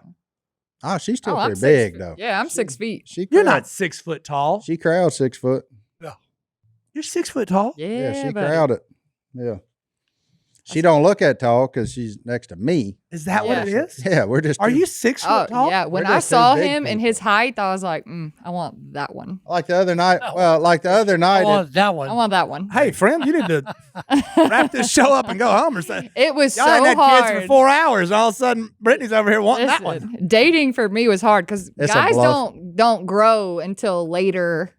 Oh, she's still I'm pretty big, 6 though. Yeah, I'm 6 feet. You're not 6 foot tall. She crowd 6 foot. You're 6 foot tall. Yeah, Yeah, she buddy. crowded. Yeah. She don't look that tall because she's next to me. Is that what it Yeah. is? Yeah, we're just. Are two- you 6 Oh, foot tall? yeah. When We're I just two saw big him in people. his height, I was like, I want that one. Like the other night? Well, like the other I night. want that I one. want that one. Hey, friend, you need to wrap this show up and go home or something. It was Y'all so hadn't had hard. kids for 4 hours, and all of a sudden, Brittany's over here wanting that one. Listen, dating for me was hard because It's a guys bluff. don't grow until later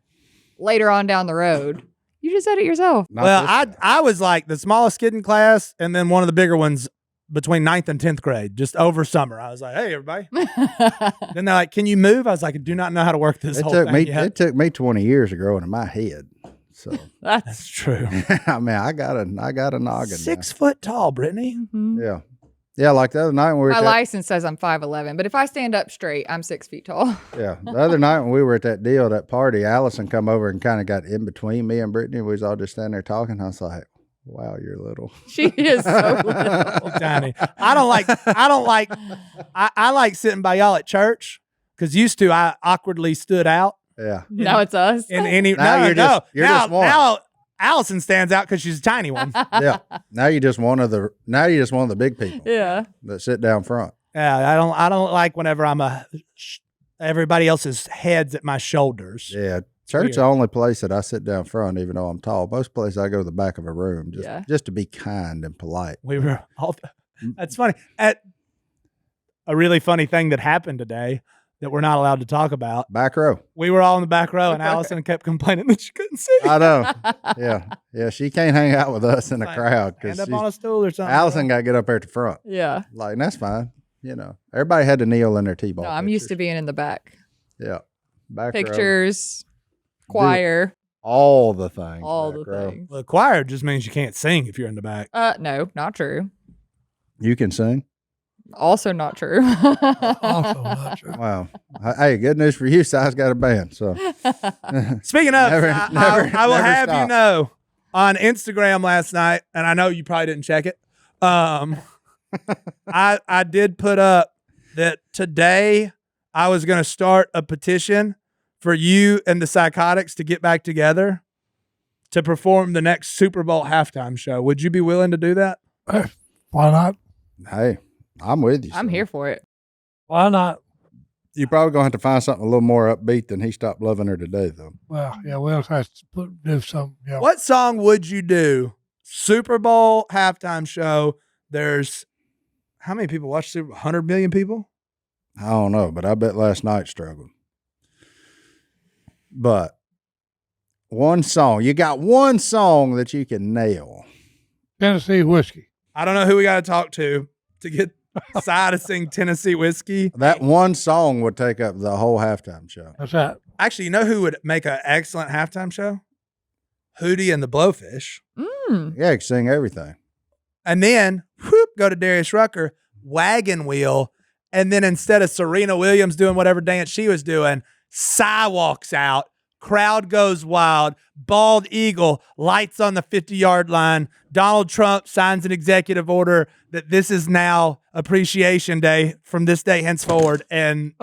on down the road. You just said it yourself. Not Well, this I was like the smallest kid in class, and then one of the bigger ones between 9th and 10th grade, just over summer. I was like, hey, everybody. Then they're like, can you move? I was like, I do not know how to work this It whole took thing me. yet. It took me 20 years to grow into my head. So That's true. I mean, I got a noggin. now. 6 foot tall, Brittany. Yeah, yeah. Like the other night when we were My at that, license says I'm 5'11", but if I stand up straight, I'm 6 feet tall. yeah, the other night when we were at that deal, that party, Allison come over and kind of got in between me and Brittany. We was all just standing there talking. I was like, wow, you're little. She is so little. Tiny. I like sitting by y'all at church because used to I awkwardly stood out. Yeah. Now it's us. In any Now you're just one. Now Allison stands out because she's a tiny one. Yeah. Now you just one of the big people Yeah. that sit down front. Yeah, I don't like whenever I'm everybody else's heads at my shoulders. Yeah. Church the only place that I sit down front, even though I'm tall. Most places I go to the back of a room just to be kind and polite. We were all. That's funny. At a really funny thing that happened today that we're not allowed to talk about. Back row. We were all in the back row, and Allison kept complaining that she couldn't see. I know. Yeah. Yeah. She can't hang out with us in the Like, crowd Stand because up on a stool or something. Allison got to get up there at the front. Yeah. Like, and that's fine. You know, everybody had to kneel in their T-ball. No, I'm used to being in the back. Yeah. Back row. Pictures, choir, All the things. all back the row. things. Well, choir just means you can't sing if you're in the back. No, not true. You can sing. Also not true. Also not true. Wow. Hey, good news for you. Si's got a band. So Speaking of, Never- I will never have you stop. know, on Instagram last night, and I know you probably didn't check it. I did put up that today I was going to start a petition for you and the Psychotics to get back together to perform the next Super Bowl halftime show. Would you be willing to do that? Why not? hey, I'm with you. I'm son. here for it. Why not? You're probably going to have to find something a little more upbeat than He Stopped Loving Her Today, though. Well, yeah, we'll have to do something. Yeah. What song would you do? Super Bowl halftime show. There's how many people watch Super Bowl? 100 million people? I don't know, but I bet last night struggled. But one song. You got one song that you can nail. Tennessee whiskey. I don't know who we got to talk to get Si to sing Tennessee Whiskey. That one song would take up the whole halftime show. That's right. Actually, you know who would make an excellent halftime show? Hootie and the Blowfish. Yeah, you can sing everything. And then, whoop, go to Darius Rucker, wagon wheel. And then instead of Serena Williams doing whatever dance she was doing, Si walks out. Crowd goes wild. Bald eagle lights on the 50-yard line. Donald Trump signs an executive order that this is now Appreciation Day from this day henceforward. And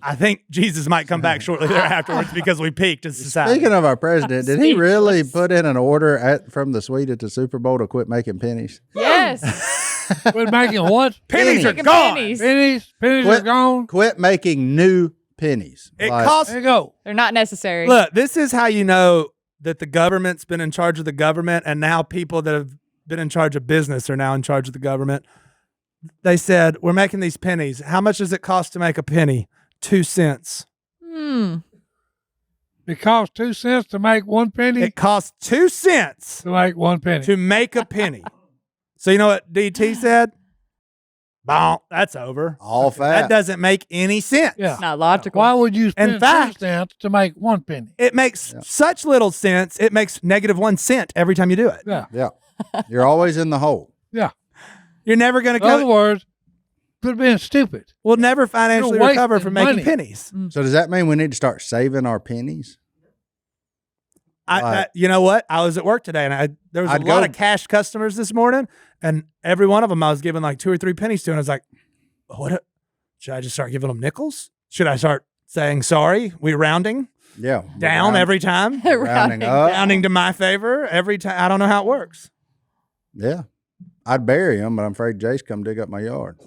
I think Jesus might come back shortly afterwards because we peaked as society. Speaking of our president, did he really put in an order from the suite at the Super Bowl to quit making pennies? Yes. We're making what? Pennies are Making gone. pennies. Pennies are gone. Quit making new pennies. It Like, costs. There you go. They're not necessary. Look, this is how you know that the government's been in charge of the government, and now people that have been in charge of business are now in charge of the government. They said, we're making these pennies. How much does it cost to make a penny? 2 cents. It costs 2 cents to make 1 penny. It costs 2 cents To make 1 penny. to make a penny. So you know what DT said? Bonk, that's over. all That fat. doesn't make any sense. Yeah. It's not logical. Why would you spend 2 fact- cents to make 1 penny? It makes such little sense. It makes -1 cent every time you do it. Yeah. Yeah. You're always in the hole. Yeah. You're never going to In other go. words, quit being stupid. We'll never financially You're recover wasting from making money. pennies. So does that mean we need to start saving our pennies? You know what? I was at work today, and there was a I'd lot go- of cash customers this morning, and every one of them I was giving like 2 or 3 pennies to, and I was like, should I just start giving them nickels? Should I start saying sorry? We rounding Yeah. down every time, rounding up. rounding to my favor every time. I don't know how it works. Yeah. I'd bury them, but I'm afraid Jace come dig up my yard.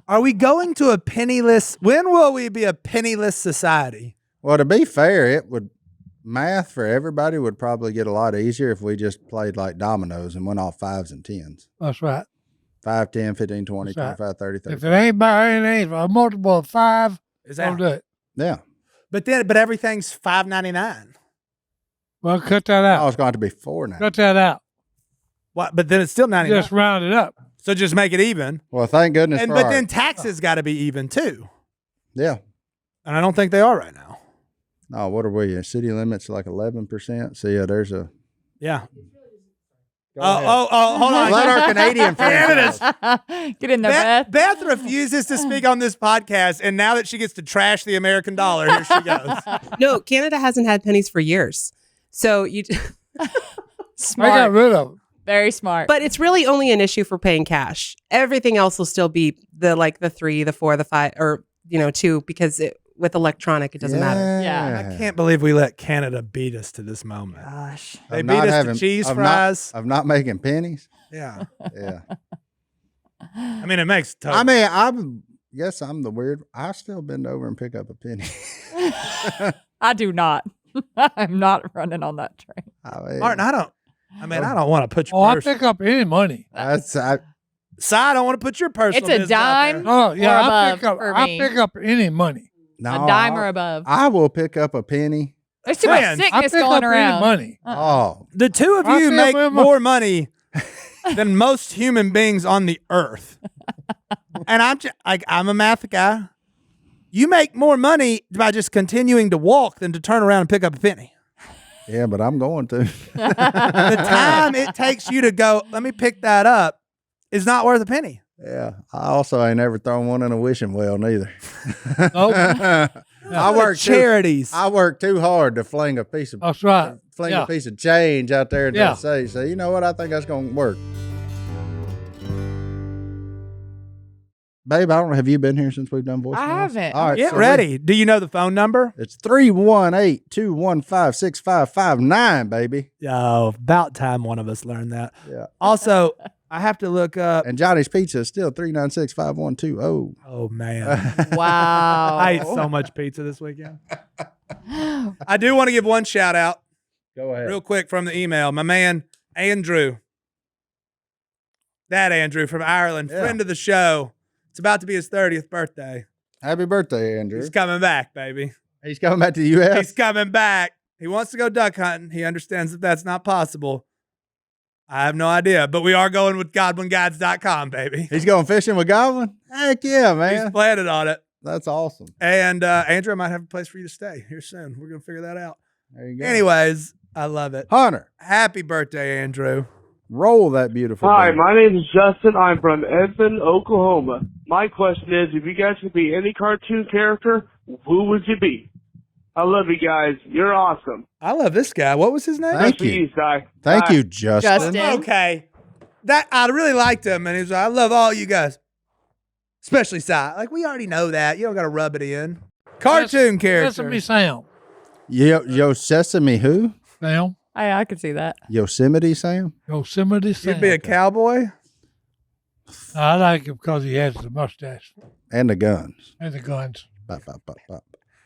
Are we going to a penniless? When will we be a penniless society? Well, to be fair, math for everybody would probably get a lot easier if we just played like dominoes and went off 5s and 10s. That's right. 5, 10, 15, 20, That's right. 25, 30, 30. If it ain't by any age, a multiple of 5, Is don't that? do it. Yeah. But everything's $5.99. Well, cut that I out. was going to be 4 now. Cut that out. What? But then it's still 99. Just round it up. So just make it even. Well, thank goodness for But our- then taxes got to be even too. yeah. And I don't think they are right now. No, what are we? City limits like 11%. So yeah, there's a. Yeah. Go ahead. Hold on. Let our Canadian friends. Get in there, Beth. Beth refuses to speak on this podcast, and now that she gets to trash the American dollar, here she goes. No, Canada hasn't had pennies for years. So you, I got Smart. rid of them. Very smart. but it's really only an issue for paying cash. Everything else will still be the 3, the 4, the 5, or 2, because with electronic it doesn't matter. Yeah. I can't believe we let Canada beat us to this moment. Gosh. They Of beat not us having- to cheese of fries. Of not making pennies. Yeah. Yeah. I mean, it makes total. I mean, I'm the weird. I still bend over and pick up a penny. I do not. I'm not running on that train. Martin, I don't want to put your Oh, I purse. pick up any money. Si, I don't want to put your personal It's a business out there. dime. Oh, yeah. I above for me. pick up any money. No, A dime or above. I will pick up a penny. There's too much Friends. I sickness pick going up around. any money. Oh, The two of I you feel make very much- more money than most human beings on the earth. And I'm a math guy. You make more money by just continuing to walk than to turn around and pick up a penny. yeah, but I'm going to. The time it takes you to go, let me pick that up, is not worth a penny. Yeah, I also ain't ever thrown one in a wishing well neither. Nope. I work charities. I work too hard to fling a piece of That's right. Yeah. a piece of change out there in Yeah. Tennessee. So you know what? I think that's going to work. Babe, I don't know. Have you been here since we've done voicemails? I haven't. All right, Get so ready. Do you know the phone number? It's 318-215-6559, baby. Oh, about time one of us learned that. Yeah. Also, I have to look up. And Johnny's Pizza is still 396-5120. Oh, man. Wow. I ate so much pizza this weekend. I do want to give one shout out Go ahead. real quick from the email. My man, Andrew. That Andrew from Ireland, Yeah. friend of the show. It's about to be his 30th birthday. Happy birthday, Andrew. He's coming back, baby. He's coming back to the U.S. He's coming back. He wants to go duck hunting. He understands that that's not possible. I have no idea, but we are going with GodwinGuides.com, baby. He's going fishing with Godwin? Heck yeah, He's man. planning on it. That's awesome. And Andrew, I might have a place for you to stay here soon. We're going to figure that out. There you go. Anyways, I love it. Hunter, Happy birthday, Andrew. roll that beautiful. Hi, beat. my name is Justin. I'm from Edmond, Oklahoma. My question is, if you guys could be any cartoon character, who would you be? I love you guys. You're awesome. I love this guy. What was his name? Thank Good for you. Si. Thank Bye. you, Justin. Justin. Okay. That I really liked him, and he was like, I love all you guys. Especially Si. Like, we already know that. You don't got to rub it in. Cartoon character. Sesame Sam. Yo, Sesame who? Sam. I could see that. Yosemite Sam? Yosemite Sam. You'd be a cowboy? I like him because he has the mustache And the guns. and the guns. Bop, bop, bop, bop.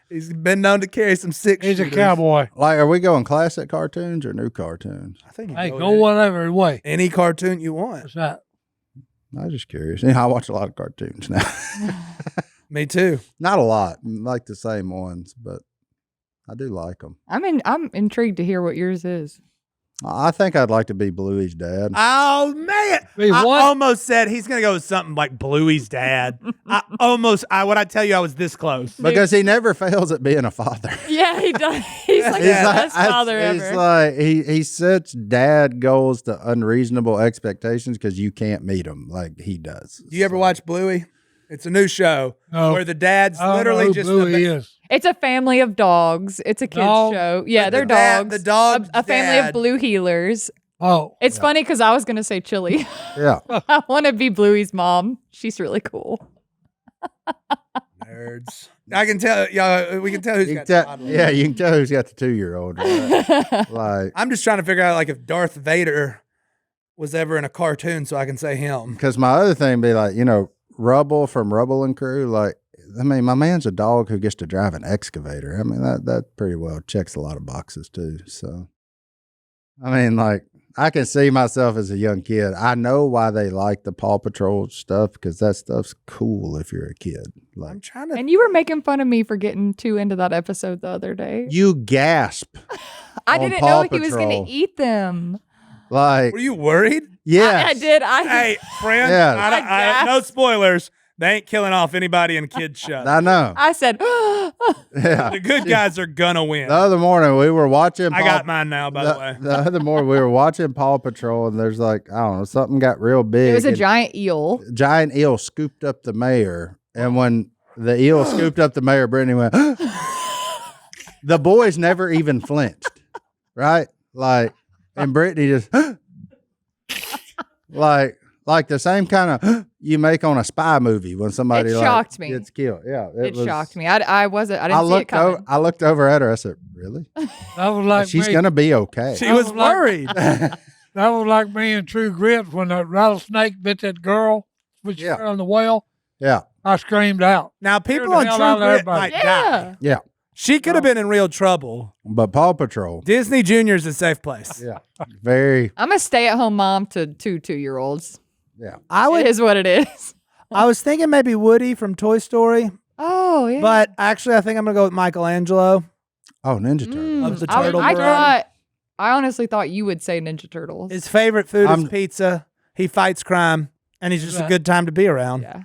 He's been known to carry some six He's a shooters. cowboy. Like, are we going classic cartoons or new cartoons? I think you Hey, go go with whatever way. any cartoon you want. What's that? I was just curious. Yeah, I watch a lot of cartoons now. Me too. Not a lot, like the same ones, but I do like them. I'm intrigued to hear what yours is. I think I'd like to be Bluey's dad. Oh, man. Be I what? almost said he's going to go with something like Bluey's dad. When I tell you I was this close. Because he never fails at being a father. Yeah, he does. He's like the best father he's ever. like he sets dad goals to unreasonable expectations because you can't meet them like he does. Do you ever watch Bluey? It's a new show No. where the dad's I don't know literally who just Bluey is. It's a family of dogs. It's a kids Dog? show. Yeah, But they're the dad- dogs. the dog's a family dad- of blue healers. Oh, It's funny because I was gonna say Chili. Yeah. I want to be Bluey's mom. She's really cool. nerds. I can tell. Yeah, we can tell who's You got can toddlers. yeah, you can tell who's got the 2-year-old. Right? Like, I'm just trying to figure out like if Darth Vader was ever in a cartoon, so I can say him. because my other thing be like, Rubble from Rubble and Crew. Like, I mean, my man's a dog who gets to drive an excavator. I mean, that pretty well checks a lot of boxes too. So, I mean, like, I can see myself as a young kid. I know why they like the Paw Patrol stuff because that stuff's cool if you're a kid. I'm Like, trying to. And you were making fun of me for getting too into that episode the other day. you gasp. I on didn't Paw know he was going Patrol. to eat them. Like, Were you worried? yes. I did. Hey, friend. Yeah. No spoilers. They ain't killing off anybody in kids show. I know. I said, Yeah. The good guys are gonna win. The other morning we were watching. I got mine now, by the way. The other morning we were watching Paw Patrol, and there's like, I don't know, something got real big. it was a and giant eel. giant eel scooped up the mayor, and when the eel scooped up the mayor, Brittany went. The boys never even flinched, right? Like, and Brittany just like the same kind of you make on a spy movie when somebody It like, shocked me. gets killed. Yeah, It shocked me. I didn't see it looked coming. I looked over at her. I said, "Really? that was like She's me. gonna be okay." She I was was like- worried. That was like me in True Grit when that rattlesnake bit that girl, which Yeah. fell in the well. Yeah, I screamed out. Now people the on hell True out of Grit everybody. might Yeah. die. yeah. She could have been in real trouble. But Paw Patrol, Disney Junior's a safe place. yeah, very, I'm a stay-at-home mom to two 2-year-olds. yeah. It is what it is. I was thinking maybe Woody from Toy Story, Oh yeah. but actually I think I'm gonna go with Michelangelo. Oh, Ninja Turtle. Loves the I, turtle I bread. thought. I honestly thought you would say Ninja Turtles. His favorite food is I'm- pizza. He fights crime, and he's just a Right. good time to be around. yeah.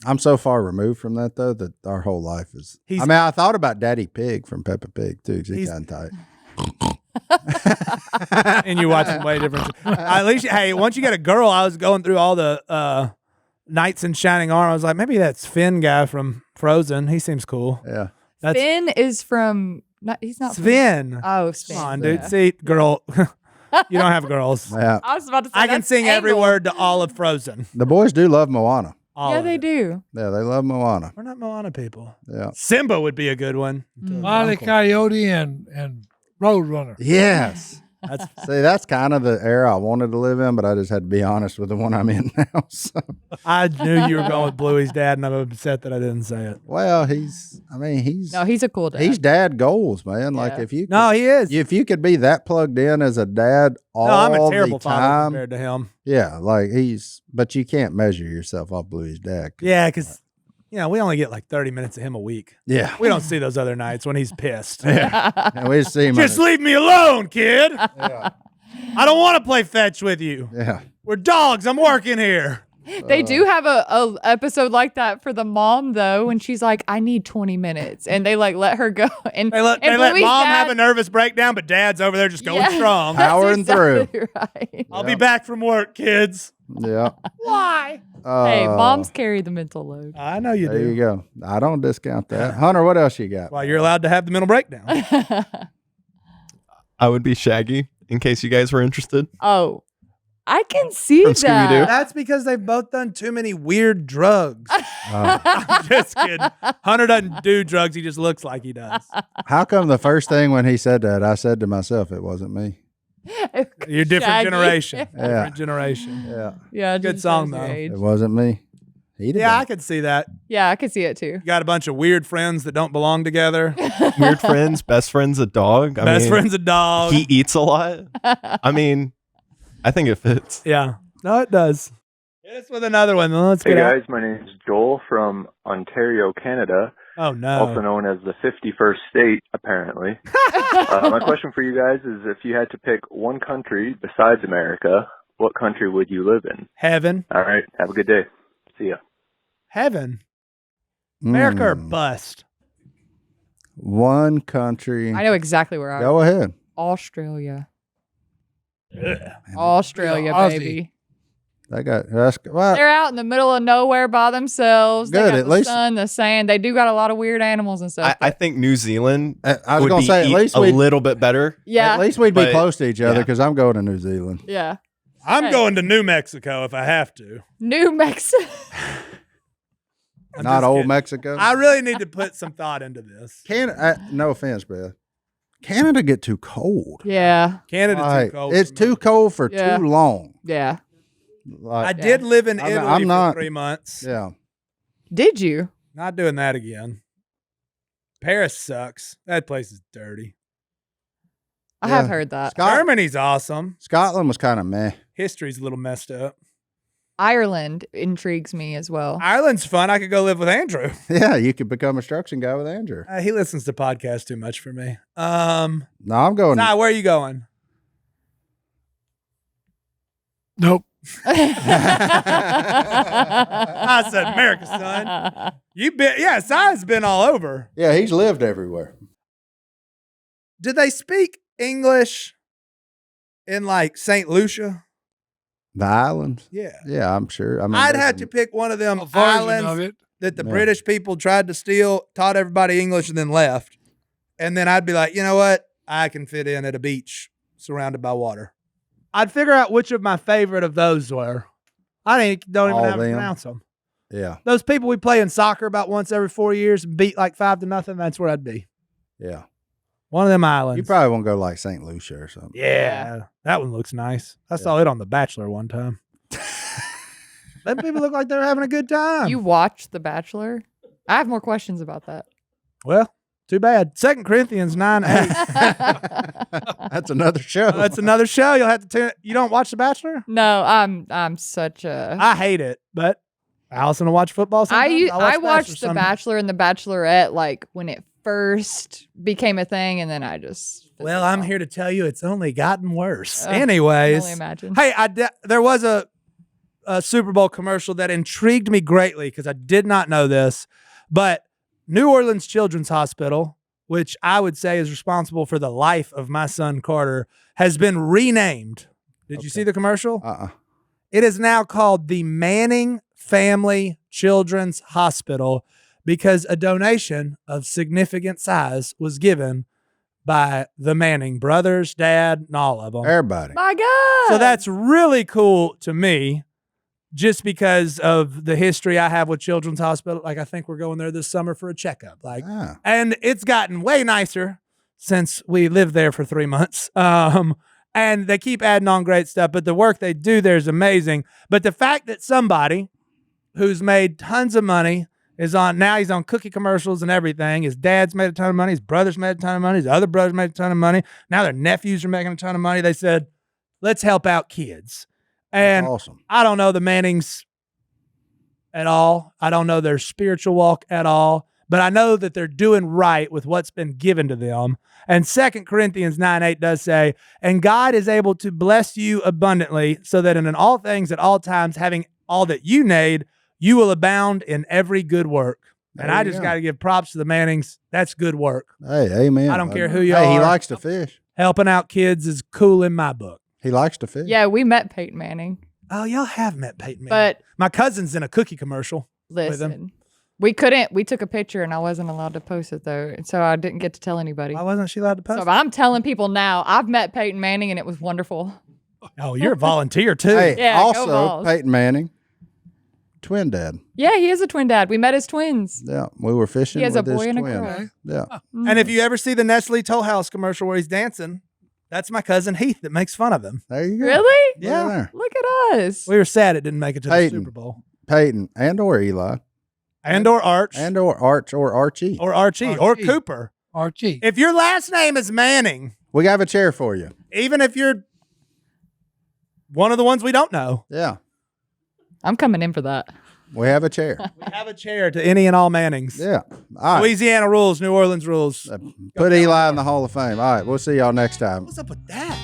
I'm so far removed from that though that our whole life is. He's- I mean, I thought about Daddy Pig from Peppa Pig too, because he's He's- kind of tight. And you're watching way different. At least, hey, once you get a girl, I was going through all the Knights in Shining Armor. I was like, maybe that's Finn guy from Frozen. He seems cool. Yeah, That's Finn is from. He's not. From, Sven. oh, Sven. Come on, dude. Yeah. See, girl, you don't have girls. yeah. I was about to say. I can that's sing every Angle. word to all of Frozen. The boys do love Moana. All Yeah, of they it. do. Yeah, they love Moana. We're not Moana people. Yeah. Simba would be a good one. Wile E. Coyote and Roadrunner. Yes. That's See, that's kind of the era I wanted to live in, but I just had to be honest with the one I'm in now. So, I knew you were going with Bluey's dad, and I'm upset that I didn't say it. well, he's No, he's a cool dad. he's dad goals, man. Like Yeah. if you No, he is. if you could be that plugged in as a dad all No, I'm a terrible the father time, compared to him. yeah, like but you can't measure yourself off Bluey's dad. 'Cause Yeah, because we only get like 30 minutes of him a week. Yeah. We don't see those other nights when he's pissed. And we see him. Just leave me alone, kid. Yeah. I don't want to play fetch with you. Yeah. We're dogs. I'm working here. They do have a episode like that for the mom though, when she's like, "I need 20 minutes," and they like let her go. And They let Bluey's mom dad- have a nervous breakdown, but dad's over there just going Yeah. strong. That's Powering through. exactly Right. I'll be back from work, kids. Yeah. Why? Hey, moms carry the mental load. I know you There do. you go. I don't discount that. Hunter, what else you got? Well, you're allowed to have the mental breakdown. I would be Shaggy, in case you guys were interested. Oh, I can see From Scooby-Doo. that. That's because they've both done too many weird drugs. Uh, I'm just kidding. Hunter doesn't do drugs. He just looks like he does. how come the first thing when he said that, I said to myself, it wasn't me? You're a different Shaggy. generation. Yeah. Different generation. Yeah. Yeah, Good just song, shows your though. age. It wasn't me. He did Yeah, I that. could see that. Yeah, I could see it too. You got a bunch of weird friends that don't belong together. Weird friends, best friend's a dog. Best friend's a dog. He eats a lot. I mean, I think it fits. Yeah. No, it does. Hit us with another one. Let's Hey get out. guys, my name is Joel from Ontario, Canada, Oh, no. also known as the 51st state, apparently. My question for you guys is if you had to pick one country besides America, what country would you live in? Heaven. All right, have a good day. See ya. Heaven. America or Mm. bust? One country. I know exactly where I Go ahead. Australia. Ugh. Australia, Aussie. baby. Well, They're out in the middle of nowhere by themselves. They Good, got at the least- sun, the sand. They do got a lot of weird animals and stuff. I think New Zealand I was would going be to say, at least a we'd, little bit better. yeah. at least we'd be But- close to each other yeah. because I'm going to New Zealand. Yeah. I'm Hey. going to New Mexico if I have to. New Mexico. I'm Not just old kidding. Mexico. I really need to put some thought into this. No offense, Beth. Canada get too cold. Yeah. Canada's Like, too cold. it's for too me. cold for Yeah. too long. Yeah. I Like, did live in I'm- Italy I'm not- for 3 months. yeah. Did you? Not doing that again. Paris sucks. That place is dirty. I have Yeah. heard that. Germany's awesome. Scotland was kind of meh. History's a little messed up. Ireland intrigues me as well. Ireland's fun. I could go live with Andrew. Yeah, you could become a instruction guy with Andrew. He listens to podcasts too much for me. No, I'm going. Where are you going? Nope. I said America, son. You been? Yeah, Si's been all over. Yeah, he's lived everywhere. Did they speak English in like St. Lucia? The islands. Yeah. Yeah, I'm sure. I mean, I'd there's have to pick one of them A version islands of it. that the Yeah. British people tried to steal, taught everybody English, and then left. And then I'd be like, you know what? I can fit in at a beach surrounded by water. I'd figure out which of my favorite of those were. Don't even All have to them. pronounce them. Yeah, Those people we play in soccer about once every 4 years and beat like 5-0. That's where I'd be. yeah. One of them islands. You probably won't go like St. Lucia or something. Yeah, that one looks nice. I saw it on The Bachelor one time. Them people look like they're having a good time. You watched The Bachelor? I have more questions about that. Well, too bad. 2 Corinthians 9:8. That's another show. That's another show. You'll have to tune. You don't watch The Bachelor? No, I'm such a. I hate it, but Allison will watch football. Sometimes. I watched The Bachelor Bachelor and The Bachelorette like when it first became a thing, and then I just. Well, I'm here to tell you it's only gotten worse. I can Anyways, only imagine. hey, there was a Super Bowl commercial that intrigued me greatly because I did not know this, but New Orleans Children's Hospital, which I would say is responsible for the life of my son Carter, has been renamed. Did you see the commercial? It is now called the Manning Family Children's Hospital because a donation of significant size was given by the Manning brothers, dad, and all of them. Everybody. My God. So that's really cool to me just because of the history I have with Children's Hospital. Like, I think we're going there this summer for a checkup. Like, Ah. and it's gotten way nicer since we lived there for 3 months. And they keep adding on great stuff, but the work they do there is amazing. But the fact that somebody who's made tons of money he's on cookie commercials and everything. His dad's made a ton of money. His brothers made a ton of money. His other brothers made a ton of money. Now their nephews are making a ton of money. They said, let's help out kids. And That's awesome. I don't know, the Mannings at all. I don't know their spiritual walk at all. But I know that they're doing right with what's been given to them. And 2 Corinthians 9:8 does say, and God is able to bless you abundantly, so that in all things at all times, having all that you need, you will abound in every good work. And I just got to give props to the Mannings. That's good work. Hey, amen. I don't care who you are. Hey, he likes to fish. Helping out kids is cool in my book. He likes to fish. Yeah, we met Peyton Manning. Oh, y'all have met Peyton Manning. But my cousin's in a cookie commercial with him. listen, we took a picture and I wasn't allowed to post it though. And so I didn't get to tell anybody. Why wasn't she allowed to post? So I'm telling people now, I've met Peyton Manning and it was wonderful. Oh, you're a volunteer too. Hey, Yeah, go also, Vols. Peyton Manning, twin dad. Yeah, he is a twin dad. We met as twins. Yeah, we were fishing He has with a boy his and a twin. girl. Yeah. And if you ever see the Nestle Toll House commercial where he's dancing, that's my cousin Heath that makes fun of him. There you go. Really? Look at there. Look at us. We were sad it didn't make it to the Peyton. Super Bowl. Peyton and or Eli And or Arch. and or Arch or Archie. or Archie. Or Archie. Cooper. Archie. If your last name is Manning, We have a chair for you. even if you're one of the ones we don't know, Yeah, I'm coming in for that. we have a chair. we have a chair to any and all Mannings. Yeah. All right. Louisiana rules, New Orleans rules. Put Eli in the Hall of Fame. All right. We'll see y'all next time. What's up with that?